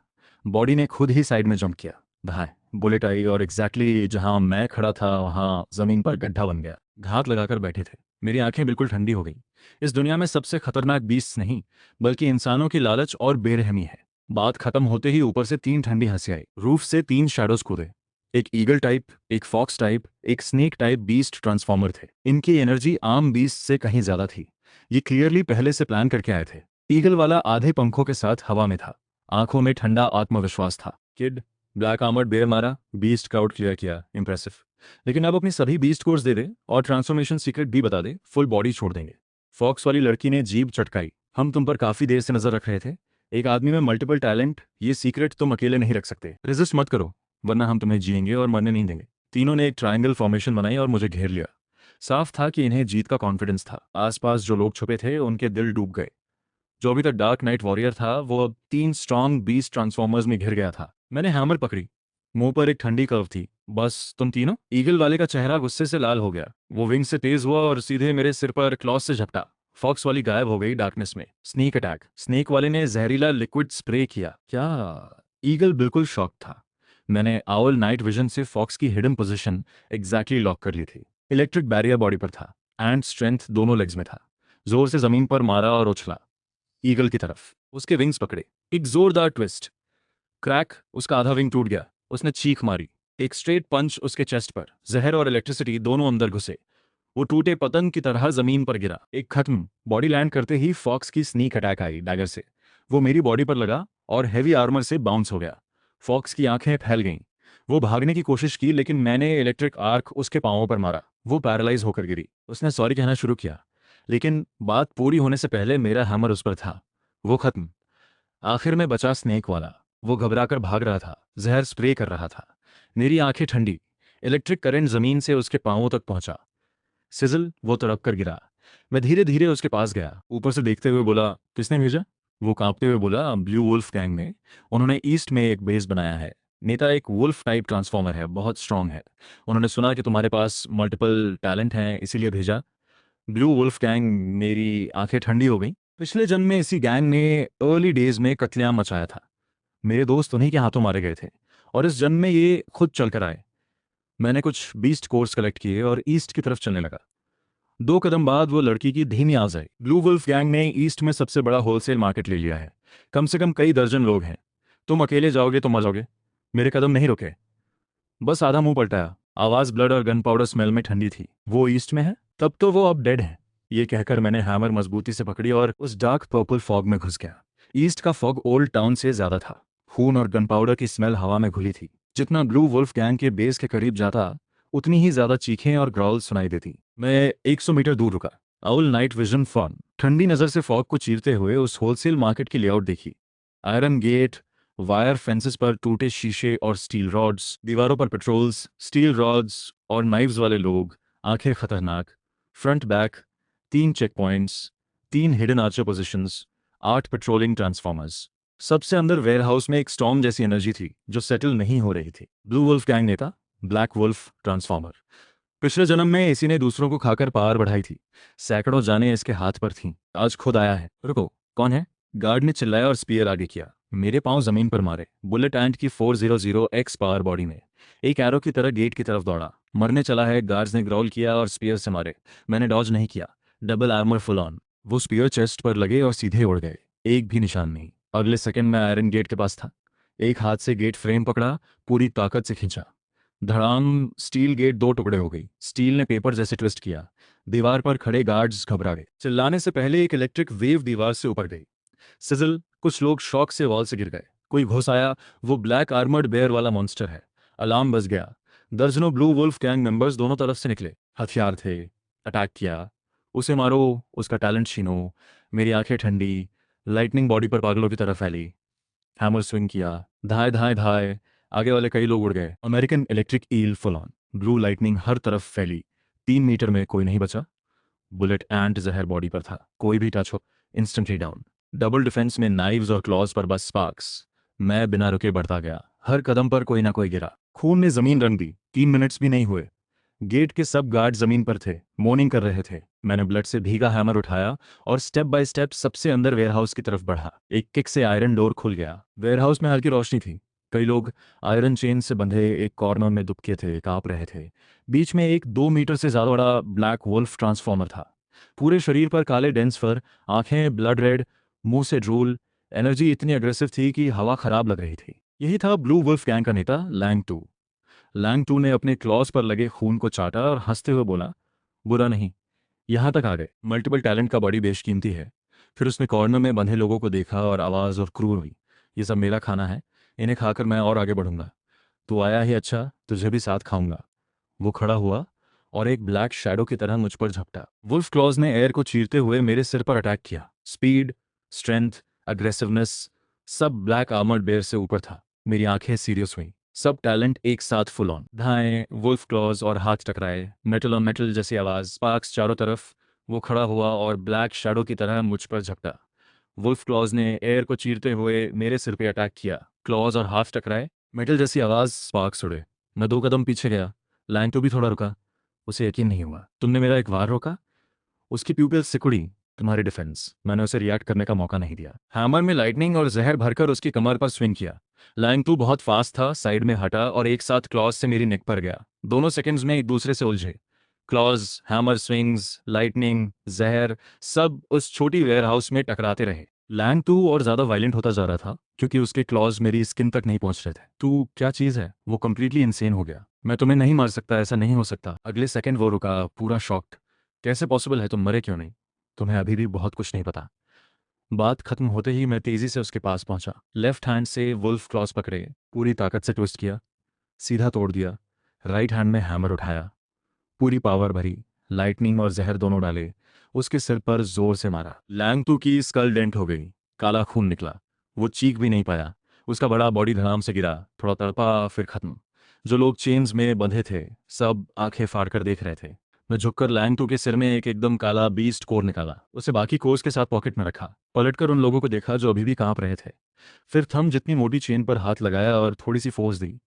बॉडी ने खुद ही साइड में जंप किया। धाए, बुलेट आई और एग्जैक्टली जहां मैं खड़ा था वहां जमीन पर गड्ढा बन गया। घात लगाकर बैठे थे। मेरी आंखें बिल्कुल ठंडी हो गई। इस दुनिया में सबसे खतरनाक बीस्ट नहीं, बल्कि इंसानों की लालच और बेरहमी है। बात खत्म होते ही ऊपर से 3 ठंडी हंसी आई। रूफ से 3 शैडोज कूदे। एक ईगल टाइप, एक फॉक्स टाइप, एक स्नेक टाइप बीस्ट ट्रांसफॉर्मर थे। इनकी एनर्जी आम बीस्ट से कहीं ज्यादा थी। ये क्लियरली पहले से प्लान करके आए थे। ईगल वाला आधे पंखों के साथ हवा में था। आंखों में ठंडा आत्मविश्वास था। किड, ब्लैक आर्मर्ड बेयर मारा, बीस्ट क्राउड क्लियर किया, इंप्रेसिव। लेकिन अब अपनी सभी बीस्ट कोर्स दे दे और ट्रांसफॉर्मेशन सीक्रेट भी बता दे, फुल बॉडी छोड़ देंगे। फॉक्स वाली लड़की ने जीभ चटकाई। हम तुम पर काफी देर से नजर रख रहे थे। एक आदमी में मल्टीपल टैलेंट, ये सीक्रेट तुम अकेले नहीं रख सकते। रेजिस्ट मत करो, वरना हम तुम्हें जिएंगे और मरने नहीं देंगे। तीनों ने एक ट्रायंगल फॉर्मेशन बनाई और मुझे घेर लिया। साफ था कि इन्हें जीत का कॉन्फिडेंस था। आसपास जो लोग छुपे थे उनके दिल डूब गए। जो अभी तक डार्क नाइट वॉरियर था वो अब 3 स्ट्रॉन्ग बीस्ट ट्रांसफॉर्मर्स में घिर गया था। मैंने हैमर पकड़ी। मुंह पर एक ठंडी कर्व थी। बस तुम तीनों? ईगल वाले का चेहरा गुस्से से लाल हो गया। वो विंग से तेज हुआ और सीधे मेरे सिर पर क्लॉस से झपटा। फॉक्स वाली गायब हो गई डार्कनेस में। Snake attack. स्नेक वाले ने जहरीला लिक्विड स्प्रे किया। क्या? ईगल बिल्कुल शॉक था। मैंने आउल नाइट विजन से फॉक्स की हिडन पोजीशन एग्जैक्टली लॉक कर ली थी। इलेक्ट्रिक बैरियर बॉडी पर था एंड स्ट्रेंथ दोनों लेग्स में था। जोर से जमीन पर मारा और उछला ईगल की तरफ। उसके विंग्स पकड़े। एक जोरदार ट्विस्ट। क्रैक। उसका आधा विंग टूट गया। उसने चीख मारी। एक स्ट्रेट पंच उसके चेस्ट पर। जहर और इलेक्ट्रिसिटी दोनों अंदर घुसे। वो टूटे पतंग की तरह जमीन पर गिरा। एक खत्म। बॉडी लैंड करते ही फॉक्स की स्नीक अटैक आई डैगर से। वो मेरी बॉडी पर लगा और हैवी आर्मर से बाउंस हो गया। फॉक्स की आंखें फैल गईं। वो भागने की कोशिश की लेकिन मैंने इलेक्ट्रिक आर्क उसके पांवों पर मारा। वो पैरालाइज होकर गिरी। उसने सॉरी कहना शुरू किया लेकिन बात पूरी होने से पहले मेरा हैमर उस पर था। वो खत्म। आखिर में बचा स्नेक वाला। वो घबराकर भाग रहा था, जहर स्प्रे कर रहा था। मेरी आंखें ठंडी। इलेक्ट्रिक करंट जमीन से उसके पांवों तक पहुंचा। सिजल। वो तड़प कर गिरा। मैं धीरे धीरे उसके पास गया। ऊपर से देखते हुए बोला, किसने भेजा? वो कांपते हुए बोला, ब्लू वुल्फ गैंग ने। उन्होंने ईस्ट में एक बेस बनाया है। नेता एक वुल्फ टाइप ट्रांसफॉर्मर है, बहुत स्ट्रांग है। उन्होंने सुना कि तुम्हारे पास मल्टीपल टैलेंट हैं, इसीलिए भेजा। Blue wolf gang. मेरी आंखें ठंडी हो गई। पिछले जन्म में इसी गैंग ने अर्ली डेज में कत्लेआम मचाया था। मेरे दोस्त उन्हीं के हाथों मारे गए थे और इस जन्म में ये खुद चल कर आए। मैंने कुछ बीस्ट कोर्स कलेक्ट किए और ईस्ट की तरफ चलने लगा। 2 कदम बाद वो लड़की की धीमी आवाज आई। ब्लू वुल्फ गैंग ने ईस्ट में सबसे बड़ा होलसेल मार्केट ले लिया है। कम से कम कई दर्जन लोग हैं। तुम अकेले जाओगे तो मर जाओगे। मेरे कदम नहीं रुके। बस आधा मुंह पलटाया। आवाज ब्लड और गन पाउडर स्मेल में ठंडी थी। वो ईस्ट में है? तब तो वो अब डेड है। ये कहकर मैंने हैमर मजबूती से पकड़ी और उस डार्क पर्पल फॉग में घुस गया। ईस्ट का फॉग ओल्ड टाउन से ज्यादा था। खून और गन पाउडर की स्मेल हवा में घुली थी। जितना ब्लू वुल्फ गैंग के बेस के करीब जाता उतनी ही ज्यादा चीखें और ग्राउल सुनाई देती। मैं 100 मीटर दूर रुका। आउल नाइट विजन फॉन ठंडी नजर से फॉग को चीरते हुए उस होलसेल मार्केट की लेआउट देखी। आयरन गेट, वायर फेंसेस पर टूटे शीशे और स्टील रॉड्स, दीवारों पर पेट्रोल्स, स्टील रॉड्स और नाइव्स वाले लोग, आंखें खतरनाक। Front back, 3 check points, 3 hidden archer positions, 8 patrolling transformers. सबसे अंदर वेयरहाउस में एक स्टॉर्म जैसी एनर्जी थी जो सेटल नहीं हो रही थी। ब्लू वुल्फ गैंग नेता, ब्लैक वुल्फ ट्रांसफॉर्मर। पिछले जन्म में इसी ने दूसरों को खाकर पावर बढ़ाई थी। सैकड़ों जाने इसके हाथ पर थीं। आज खुद आया है। रुको, कौन है? गार्ड ने चिल्लाया और स्पीयर आगे किया। मेरे पांव जमीन पर मारे। बुलेट एंड की 400X पावर बॉडी में एक एरो की तरह गेट की तरफ दौड़ा। मरने चला है। गार्ड्स ने ग्राउल किया और स्पीयर से मारे। मैंने डॉज नहीं किया। Double armour full on. वो स्पीयर चेस्ट पर लगे और सीधे उड़ गए। एक भी निशान नहीं। अगले सेकंड में आयरन गेट के पास था। एक हाथ से गेट फ्रेम पकड़ा, पूरी ताकत से खींचा। धड़ाम। स्टील गेट 2 टुकड़े हो गई। स्टील ने पेपर जैसे ट्विस्ट किया। दीवार पर खड़े गार्ड्स घबरा गए। चिल्लाने से पहले एक इलेक्ट्रिक वेव दीवार से ऊपर गई। सिजल। कुछ लोग शॉक से वॉल से गिर गए। कोई घुस आया। वो ब्लैक आर्मर्ड बेयर वाला मॉन्स्टर है। अलार्म बज गया। दर्जनों ब्लू वुल्फ गैंग मेंबर्स दोनों तरफ से निकले। हथियार थे। अटैक किया। उसे मारो, उसका टैलेंट छीनो। मेरी आंखें ठंडी। लाइटनिंग बॉडी पर पागलों की तरह फैली। हैमर स्विंग किया। धाए धाए धाए। आगे वाले कई लोग उड़ गए। American electric eel full on. Blue lightning हर तरफ फैली। 3 मीटर में कोई नहीं बचा। बुलेट एंड जहर बॉडी पर था। कोई भी टच हो इंस्टेंटली डाउन। डबल डिफेंस में नाइव्स और क्लॉज पर बस स्पार्क्स। मैं बिना रुके बढ़ता गया। हर कदम पर कोई ना कोई गिरा। खून ने जमीन रंग दी। 3 मिनट्स भी नहीं हुए। गेट के सब गार्ड जमीन पर थे, मोर्निंग कर रहे थे। मैंने ब्लड से भीगा हैमर उठाया और स्टेप बाय स्टेप सबसे अंदर वेयरहाउस की तरफ बढ़ा। एक किक से आयरन डोर खुल गया। वेयरहाउस में हल्की रोशनी थी। कई लोग आयरन चेन से बंधे एक कॉर्नर में दुबके थे, कांप रहे थे। बीच में एक 2 मीटर से ज्यादा बड़ा ब्लैक वुल्फ ट्रांसफॉर्मर था। पूरे शरीर पर काले डेंस फर, आंखें ब्लड रेड, मुंह से ड्रूल। एनर्जी इतनी अग्रेसिव थी कि हवा खराब लग रही थी। यही था ब्लू वुल्फ गैंग का नेता, लैंग टू। लैंग टू ने अपने क्लॉज पर लगे खून को चाटा और हंसते हुए बोला, बुरा नहीं, यहां तक आ गए। मल्टीपल टैलेंट का बड़ी बेशकीमती है। फिर उसने कॉर्नर में बंधे लोगों को देखा और आवाज और क्रूर हुई, ये सब मेरा खाना है, इन्हें खाकर मैं और आगे बढ़ूंगा। तू आया ही अच्छा, तुझे भी साथ खाऊंगा। वो खड़ा हुआ और एक ब्लैक शैडो की तरह मुझ पर झपटा। वुल्फ क्लॉज ने एयर को चीरते हुए मेरे सिर पर अटैक किया। स्पीड, स्ट्रेंथ, अग्रेसिवनेस, सब ब्लैक आर्मर्ड बेयर से ऊपर था। मेरी आंखें सीरियस हुई। सब टैलेंट एक साथ फुल ऑन। धाएं, वुल्फ क्लॉज और हाथ टकराए, मेटल और मेटल जैसी आवाज, स्पार्क्स चारों तरफ। वो खड़ा हुआ और ब्लैक शैडो की तरह मुझ पर झपटा। वुल्फ क्लॉज ने एयर को चीरते हुए मेरे सिर पे अटैक किया। क्लॉज और हाथ टकराए, मेटल जैसी आवाज, स्पार्क्स उड़े। मैं 2 कदम पीछे गया। लैंटो भी थोड़ा रुका। उसे यकीन नहीं हुआ। तुमने मेरा एक वार रोका? उसकी प्यूपिल सिकुड़ी। तुम्हारी डिफेंस। मैंने उसे रिएक्ट करने का मौका नहीं दिया। हैमर में लाइटनिंग और जहर भरकर उसकी कमर पर स्विंग किया। लैंटू बहुत फास्ट था, साइड में हटा और एक साथ क्लॉज से मेरी नेक पर गया। दोनों सेकंड्स में एक दूसरे से उलझे। क्लॉज, हैमर स्विंग्स, लाइटनिंग, जहर, सब उस छोटी वेयरहाउस में टकराते रहे। लैंग टू और ज्यादा वायलेंट होता जा रहा था क्योंकि उसके क्लॉज मेरी स्किन तक नहीं पहुंच रहे थे। तू क्या चीज है? वो कंप्लीटली इंसेन हो गया। मैं तुम्हें नहीं मार सकता, ऐसा नहीं हो सकता। अगले सेकंड वो रुका, पूरा शॉक्ड। कैसे पॉसिबल है? तुम मरे क्यों नहीं? तुम्हें अभी भी बहुत कुछ नहीं पता। बात खत्म होते ही मैं तेजी से उसके पास पहुंचा। लेफ्ट हैंड से वुल्फ क्लॉज पकड़े, पूरी ताकत से ट्विस्ट किया, सीधा तोड़ दिया। राइट हैंड में हैमर उठाया, पूरी पावर भरी, लाइटनिंग और जहर दोनों डाले, उसके सिर पर जोर से मारा। लैंगटू की स्कल डेंट हो गई, काला खून निकला। वो चीख भी नहीं पाया। उसका बड़ा बॉडी धड़ाम से गिरा, थोड़ा तड़पा, फिर खत्म। जो लोग चेन्स में बंधे थे सब आंखें फाड़ कर देख रहे थे। मैं झुककर लैंगटू के सिर में एक एकदम काला बीस्ट कोर निकाला, उसे बाकी कोर्स के साथ पॉकेट में रखा। पलटकर उन लोगों को देखा जो अभी भी कांप रहे थे। फिर थंब जितनी मोटी चेन पर हाथ लगाया और थोड़ी सी फोर्स दी।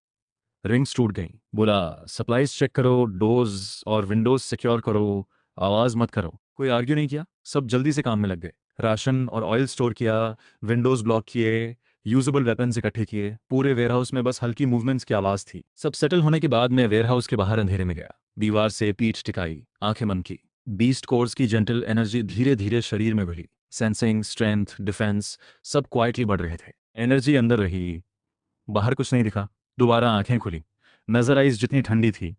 रिंग्स टूट गई। बोला, सप्लाईज चेक करो, डोर्स और विंडोज सिक्योर करो, आवाज मत करो। कोई आर्ग्यू नहीं किया, सब जल्दी से काम में लग गए। राशन और ऑयल स्टोर किया, विंडोज ब्लॉक किए, यूजेबल वेपन्स इकट्ठे किए। पूरे वेयरहाउस में बस हल्की मूवमेंट्स की आवाज थी। सब सेटल होने के बाद मैं वेयरहाउस के बाहर अंधेरे में गया। दीवार से पीठ टिकाई, आंखें बंद की। बीस्ट कोर्स की जेंटल एनर्जी धीरे धीरे शरीर में बढ़ी। सेंसिंग, स्ट्रेंथ, डिफेंस, सब क्वाइटली बढ़ रहे थे। एनर्जी अंदर रही, बाहर कुछ नहीं दिखा। दोबारा आंखें खुली। नजर आइज जितनी ठंडी थी।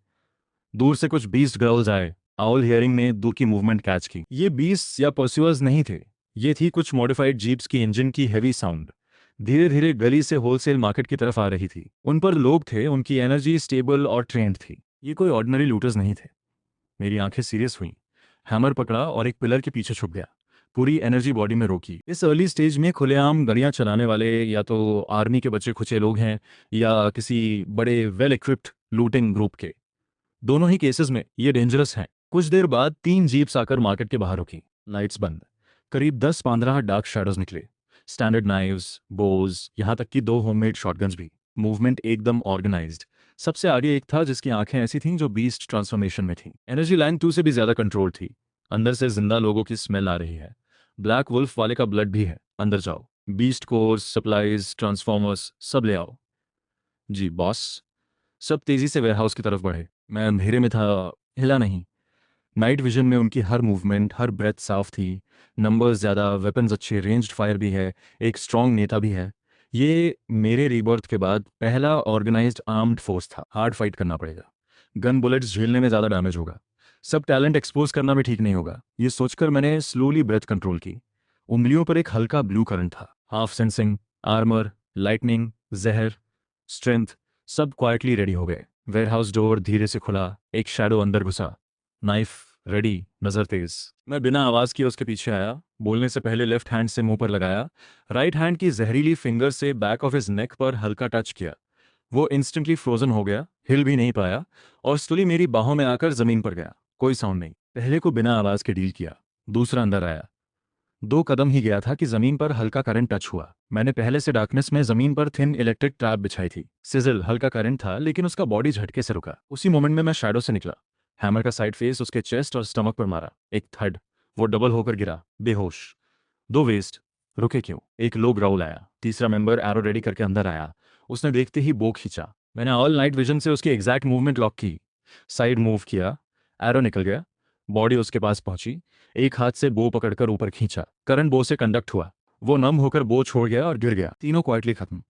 दूर से कुछ बीस्ट गर्ल्स आए। आउल हियरिंग ने दूर की मूवमेंट कैच की। ये बीस्ट या परस्यूअर्स नहीं थे, ये थी कुछ मॉडिफाइड जीप्स की इंजन की हैवी साउंड। धीरे धीरे गली से होलसेल मार्केट की तरफ आ रही थी। उन पर लोग थे, उनकी एनर्जी स्टेबल और ट्रेंड थी। ये कोई ऑर्डिनरी लूटर्स नहीं थे। मेरी आंखें सीरियस हुईं। हैमर पकड़ा और एक पिलर के पीछे छुप गया। पूरी एनर्जी बॉडी में रोकी। इस अर्ली स्टेज में खुलेआम गाड़ियां चलाने वाले या तो आर्मी के बच्चे खुचे लोग हैं या किसी बड़े वेल इक्विप्ड लूटिंग ग्रुप के। दोनों ही केसेस में ये डेंजरस हैं। कुछ देर बाद 3 जीप्स आकर मार्केट के बाहर रुकी। लाइट्स बंद। करीब 10-15 डार्क शैडोज निकले। स्टैंडर्ड नाइव्स, बोज, यहाँ तक कि 2 होममेड शॉटगन्स भी। मूवमेंट एकदम ऑर्गेनाइज्ड। सबसे आगे एक था जिसकी आंखें ऐसी थीं जो बीस्ट ट्रांसफॉर्मेशन में थीं। एनर्जी लाइन 2 से भी ज्यादा कंट्रोल थी। अंदर से जिंदा लोगों की स्मेल आ रही है। ब्लैक वुल्फ वाले का ब्लड भी है। अंदर जाओ। बीस्ट कोर्स, सप्लाईज, ट्रांसफॉर्मर्स, सब ले आओ। जी बॉस। सब तेजी से वेयरहाउस की तरफ बढ़े। मैं अंधेरे में था, हिला नहीं। नाइट विजन में उनकी हर मूवमेंट, हर ब्रेथ साफ थी। नंबर्स ज़्यादा, वेपन्स अच्छे, रेंज्ड फायर भी है, एक स्ट्रॉन्ग नेता भी है। ये मेरे रीबर्थ के बाद पहला ऑर्गेनाइज्ड आर्म्ड फोर्स था। हार्ड फाइट करना पड़ेगा। गन बुलेट्स झेलने में ज़्यादा डैमेज होगा। सब टैलेंट एक्सपोज करना भी ठीक नहीं होगा। ये सोचकर मैंने स्लोली ब्रेथ कंट्रोल की। उंगलियों पर एक हल्का ब्लू करंट था। हाफ सेंसिंग, आर्मर, लाइटनिंग, जहर, स्ट्रेंथ, सब क्वाइटली रेडी हो गए। वेयरहाउस डोर धीरे से खुला, एक शैडो अंदर घुसा। नाइफ रेडी, नजर तेज। मैं बिना आवाज किए उसके पीछे आया। बोलने से पहले लेफ्ट हैंड से मुंह पर लगाया। राइट हैंड की जहरीली फिंगर से बैक ऑफ हिज नेक पर हल्का टच किया। वो इंस्टेंटली फ्रोजन हो गया, हिल भी नहीं पाया और स्टूली मेरी बाहों में आकर जमीन पर गया। कोई साउंड नहीं। पहले को बिना आवाज के डील किया। दूसरा अंदर आया। 2 कदम ही गया था कि जमीन पर हल्का करंट टच हुआ। मैंने पहले से डार्कनेस में जमीन पर थिन इलेक्ट्रिक ट्रैप बिछाई थी। सिजल, हल्का करंट था लेकिन उसका बॉडी झटके से रुका। उसी मोमेंट में मैं शैडो से निकला। हैमर का साइड फेस उसके चेस्ट और स्टमक पर मारा। एक थर्ड। वो डबल होकर गिरा, बेहोश। 2 वेस्ट। रुके क्यों? एक लो ग्राउल आया। तीसरा मेंबर एरो रेडी करके अंदर आया। उसने देखते ही बो खींचा। मैंने ऑल नाइट विजन से उसकी एग्जैक्ट मूवमेंट लॉक की। साइड मूव किया, एरो निकल गया। बॉडी उसके पास पहुंची। एक हाथ से बो पकड़कर ऊपर खींचा। करंट बो से कंडक्ट हुआ। वो नम होकर बो छोड़ गया और गिर गया। तीनों क्वाइटली खत्म।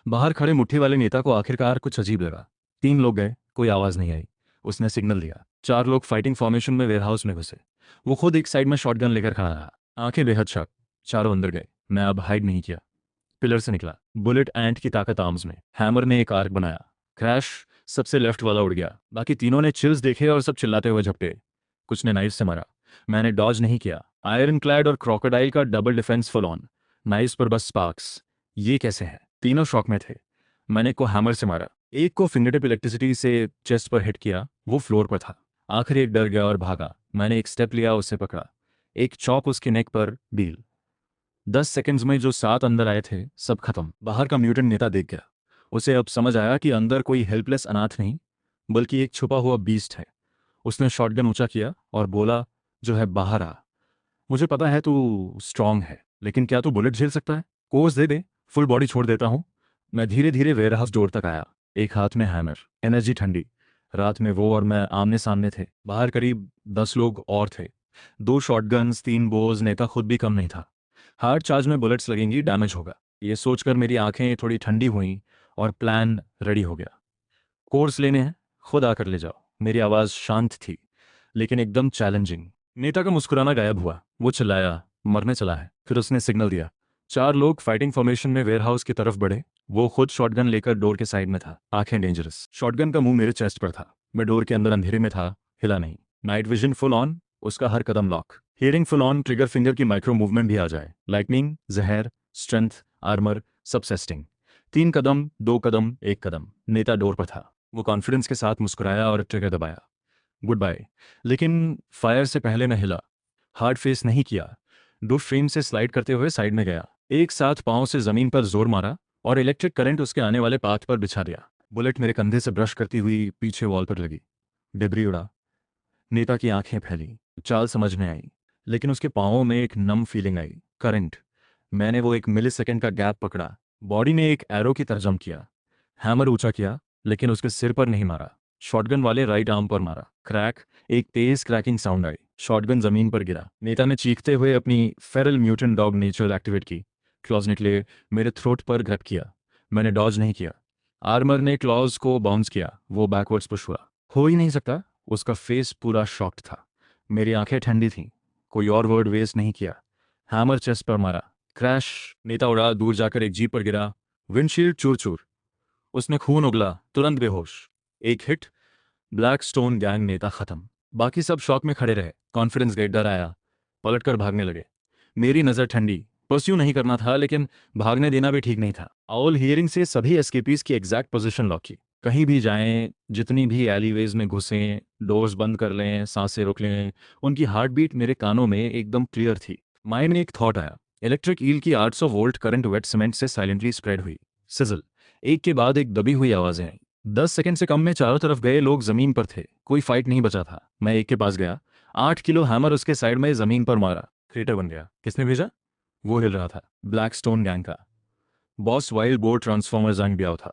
बाहर खड़े मुट्ठी वाले नेता को आखिरकार कुछ अजीब लगा। 3 लोग गए, कोई आवाज नहीं आई। उसने सिग्नल दिया। 4 लोग फाइटिंग फॉर्मेशन में वेयरहाउस में घुसे। वो खुद एक साइड में शॉटगन लेकर खड़ा रहा। आंखें बेहद शक। चारों अंदर गए। मैं अब हाइड नहीं किया। पिलर से निकला। बुलेट एंट की ताकत आर्म्स में। हैमर ने एक आर्क बनाया। क्रैश। सबसे लेफ्ट वाला उड़ गया। बाकी तीनों ने चिल्स देखे और सब चिल्लाते हुए झपटे। कुछ ने नाइफ से मारा। मैंने डॉज नहीं किया। आयरन क्लैड और क्रोकोडाइल का double defence full on. Knifes पर बस स्पार्क्स। ये कैसे है? तीनों शॉक में थे। मैंने एक को हैमर से मारा। एक को फिंगर टिप इलेक्ट्रिसिटी से चेस्ट पर हिट किया। वो फ्लोर पर था। आखिरी एक डर गया और भागा। मैंने एक स्टेप लिया, उसे पकड़ा। एक चॉप उसके नेक पर। डील। 10 सेकंड्स में जो 7 अंदर आए थे सब खत्म। बाहर का म्यूटेंट नेता देख गया। उसे अब समझ आया कि अंदर कोई हेल्पलेस अनाथ नहीं, बल्कि एक छुपा हुआ बीस्ट है। उसने शॉटगन ऊंचा किया और बोला, जो है बाहर आ। मुझे पता है तू स्ट्रांग है, लेकिन क्या तू बुलेट झेल सकता है? कोर्स दे दे, फुल बॉडी छोड़ देता हूँ। मैं धीरे धीरे वेयरहाउस डोर तक आया। एक हाथ में हैमर, एनर्जी ठंडी। रात में वो और मैं आमने सामने थे। बाहर करीब 10 लोग और थे। 2 शॉटगन्स, 3 बोज, नेता खुद भी कम नहीं था। हार्ड चार्ज में बुलेट्स लगेंगी, डैमेज होगा। ये सोचकर मेरी आंखें थोड़ी ठंडी हुईं और प्लान रेडी हो गया। कोर्स लेने हैं, खुद आकर ले जाओ। मेरी आवाज़ शांत थी, लेकिन एकदम चैलेंजिंग। नेता का मुस्कुराना गायब हुआ। वो चिल्लाया, मरने चला है। फिर उसने सिग्नल दिया। 4 लोग फाइटिंग फॉर्मेशन में वेयरहाउस की तरफ बढ़े। वो खुद शॉटगन लेकर डोर के साइड में था, आंखें डेंजरस। शॉटगन का मुंह मेरे चेस्ट पर था। मैं डोर के अंदर अंधेरे में था, हिला नहीं। नाइट विजन फुल ऑन, उसका हर कदम lock. Hearing full on, trigger finger की माइक्रो मूवमेंट भी आ जाए। लाइटनिंग, जहर, स्ट्रेंथ, आर्मर, सब सेस्टिंग। 3 कदम, 2 कदम, 1 कदम। नेता डोर पर था। वो कॉन्फिडेंस के साथ मुस्कुराया और ट्रिगर दबाया। Good bye. लेकिन फायर से पहले न हिला। हार्ड फेस नहीं किया। डो फ्रेम से स्लाइड करते हुए साइड में गया। एक साथ पांव से जमीन पर जोर मारा और इलेक्ट्रिक करंट उसके आने वाले पाथ पर बिछा दिया। बुलेट मेरे कंधे से ब्रश करती हुई पीछे वॉल पर लगी। डिब्री उड़ा। नेता की आंखें फैली। चाल समझ में आई, लेकिन उसके पांवों में एक नम फीलिंग आई। करंट। मैंने वो 1 मिली सेकेंड का गैप पकड़ा। बॉडी ने एक एरो की तरह जंप किया। हैमर ऊंचा किया, लेकिन उसके सिर पर नहीं मारा। शॉटगन वाले राइट आर्म पर मारा। क्रैक। एक तेज क्रैकिंग साउंड आई। शॉटगन जमीन पर गिरा। नेता ने चीखते हुए अपनी Feral mutant dog nature activate की। क्लॉज निकले, मेरे थ्रोट पर ग्रैप किया। मैंने डॉज नहीं किया। आर्मर ने क्लॉज को बाउंस किया। वो बैकवर्ड्स पुश हुआ। हो ही नहीं सकता। उसका फेस पूरा शॉक्ड था। मेरी आंखें ठंडी थीं। कोई और वर्ड वेस्ट नहीं किया। हैमर चेस्ट पर मारा। क्रैश। नेता उड़ा, दूर जाकर एक जीप पर गिरा। विंडशील्ड चूर चूर। उसने खून उगला, तुरंत बेहोश। एक हिट। ब्लैक स्टोन गैंग नेता खत्म। बाकी सब शॉक में खड़े रहे। कॉन्फिडेंस गई, डर आया। पलटकर भागने लगे। मेरी नज़र ठंडी। परस्यू नहीं करना था, लेकिन भागने देना भी ठीक नहीं था। ऑल हियरिंग से सभी एस्केपीज की एग्जैक्ट पोजीशन लॉक की। कहीं भी जाएं, जितनी भी एलीवेज में घुसें, डोर्स बंद कर लें, सांसें रोक लें, उनकी हार्ट बीट मेरे कानों में एकदम क्लियर थी। माइंड में एक थॉट आया। इलेक्ट्रिक ईल की 800 वोल्ट करंट वेट सीमेंट से साइलेंटली स्प्रेड हुई। सिजल। एक के बाद एक दबी हुई आवाजें आई। 10 सेकंड से कम में चारों तरफ गए लोग जमीन पर थे। कोई फाइट नहीं बचा था। मैं एक के पास गया। 8 किलो हैमर उसके साइड में जमीन पर मारा। क्रेटर बन गया। किसने भेजा? वो हिल रहा था। ब्लैक स्टोन गैंग का बॉस वाइल्ड बोर ट्रांसफॉर्मर जंग ब्याव था।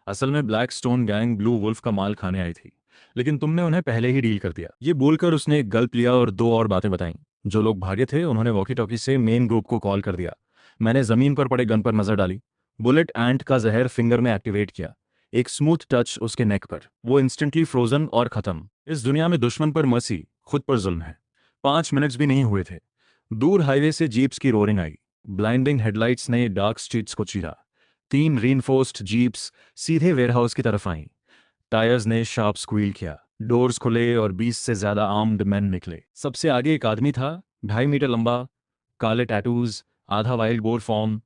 असल में black stone gang blue wolf का माल खाने आई थी, लेकिन तुमने उन्हें पहले ही डील कर दिया। ये बोलकर उसने एक गल्प लिया और 2 और बातें बताईं। जो लोग भागे थे उन्होंने वॉकी टॉकी से मेन ग्रुप को कॉल कर दिया। मैंने जमीन पर पड़े गन पर नजर डाली। बुलेट एंट का जहर फिंगर में एक्टिवेट किया। एक स्मूथ टच उसके नेक पर। वो इंस्टेंटली फ्रोजन और खत्म। इस दुनिया में दुश्मन पर मर्सी, खुद पर जुल्म है। 5 मिनट्स भी नहीं हुए थे। दूर हाईवे से जीप्स की रोरिंग आई। ब्लाइंडिंग हेडलाइट्स ने डार्क स्ट्रीट्स को चीरा। 3 रीइंफोर्स्ड जीप्स सीधे वेयरहाउस की तरफ आईं। टायर्स ने शार्प स्क्वील किया। डोर्स खुले और 20 से ज्यादा आर्म्ड मैन निकले। सबसे आगे एक आदमी था, 2.5 मीटर लंबा, काले टैटूज, आधा वाइल्ड बोर फॉर्म,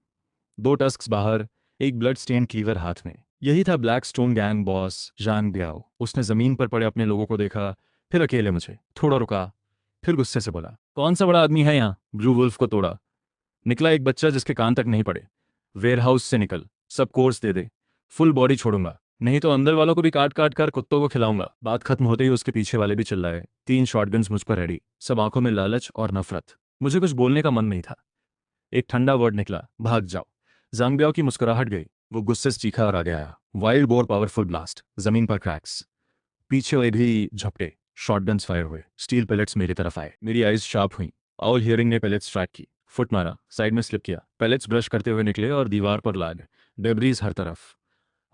2 टस्क्स बाहर, एक ब्लड स्टेन क्लीवर हाथ में। यही था ब्लैक स्टोन गैंग बॉस जांग ब्याओ। उसने जमीन पर पड़े अपने लोगों को देखा, फिर अकेले मुझे। थोड़ा रुका, फिर गुस्से से बोला, कौन सा बड़ा आदमी है यहाँ? ब्लू वुल्फ को तोड़ा। निकला एक बच्चा जिसके कान तक नहीं पड़े। वेयरहाउस से निकल, सब कोर्स दे दे। फुल बॉडी छोड़ूंगा, नहीं तो अंदर वालों को भी काट काट कर कुत्तों को खिलाऊंगा। बात खत्म होते ही उसके पीछे वाले भी चिल्लाए। 3 शॉटगन्स मुझ पर रेडी, सब आंखों में लालच और नफरत। मुझे कुछ बोलने का मन नहीं था। एक ठंडा वर्ड निकला, भाग जाओ। जांगब्याओ की मुस्कुराहट गई। वो गुस्से से चीखा और आगे आया। वाइल्ड बोर पावरफुल ब्लास्ट, जमीन पर क्रैक्स। पीछे हुए भी झपटे। शॉटगन्स फायर हुए। स्टील पैलेट्स मेरी तरफ आए। मेरी आइज शार्प हुई। ऑल हियरिंग ने पैलेट्स स्ट्राइक की। फुट मारा, साइड में स्लिप किया। पैलेट्स ब्रश करते हुए निकले और दीवार पर लाग। डेब्रीज हर तरफ।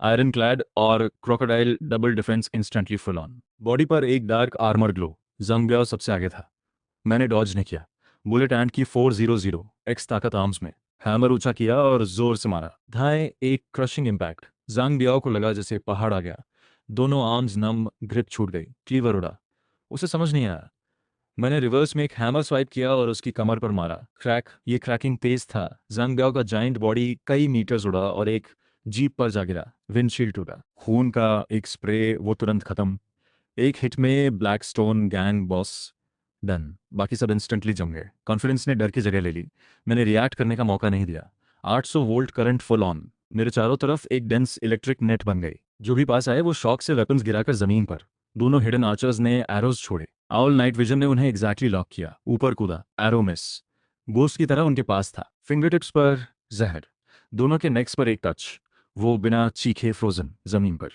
आयरन क्लैड और crocodile double defence instantly full on. Body पर एक डार्क आर्मर ग्लो। जंगब्याओ सबसे आगे था। मैंने डॉज नहीं किया। बुलेट एंड की 400 एक्स ताकत आर्म्स में। हैमर ऊंचा किया और जोर से मारा। धाए, एक क्रशिंग इम्पैक्ट। जांग बियाओ को लगा जैसे पहाड़ आ गया। दोनों आर्म्स नम, ग्रिप छूट गई, क्लीवर उड़ा। उसे समझ नहीं आया। मैंने रिवर्स में एक हैमर स्वाइप किया और उसकी कमर पर मारा। क्रैक। ये क्रैकिंग तेज था। जांग बियाओ का जाइंट बॉडी कई मीटर्स उड़ा और एक जीप पर जा गिरा। विंडशील्ड टूटा। खून का एक स्प्रे, वो तुरंत खत्म। एक हिट में black stone gang boss done. बाकी सब इंस्टेंटली जम गए। कॉन्फिडेंस ने डर की जगह ले ली। मैंने रिएक्ट करने का मौका नहीं दिया। 800 वोल्ट करंट फुल ऑन। मेरे चारों तरफ एक डेंस इलेक्ट्रिक नेट बन गई। जो भी पास आए वो शॉक से वेपन्स गिराकर जमीन पर। दोनों हिडन आर्चर्स ने एरोज छोड़े। आउल नाइट विजन ने उन्हें एग्जैक्टली लॉक किया। ऊपर कूदा, एरो मिस। गोस्ट की तरह उनके पास था। फिंगर टिप्स पर जहर। दोनों के नेक्स पर एक टच। वो बिना चीखे फ्रोजन जमीन पर।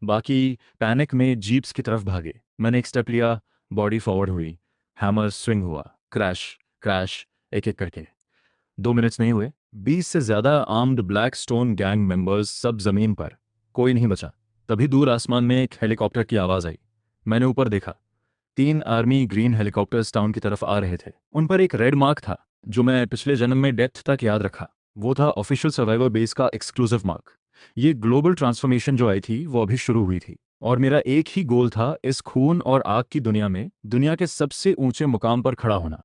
बाकी पैनिक में जीप्स की तरफ भागे। मैंने एक स्टेप लिया। बॉडी फॉरवर्ड हुई। हैमर स्विंग हुआ। क्रैश क्रैश, एक एक करके। 2 मिनट्स नहीं हुए, 20 से ज्यादा armed black stone gang members सब जमीन पर। कोई नहीं बचा। तभी दूर आसमान में एक हेलीकॉप्टर की आवाज आई। मैंने ऊपर देखा। 3 आर्मी ग्रीन हेलीकॉप्टर्स टाउन की तरफ आ रहे थे। उन पर एक रेड मार्क था जो मैं पिछले जन्म में डेथ तक याद रखा। वो था ऑफिशियल सर्वाइवर बेस का एक्सक्लूसिव मार्क। ये ग्लोबल ट्रांसफॉर्मेशन जो आई थी वो अभी शुरू हुई थी। और मेरा एक ही गोल था, इस खून और आग की दुनिया में दुनिया के सबसे ऊंचे मुकाम पर खड़ा होना।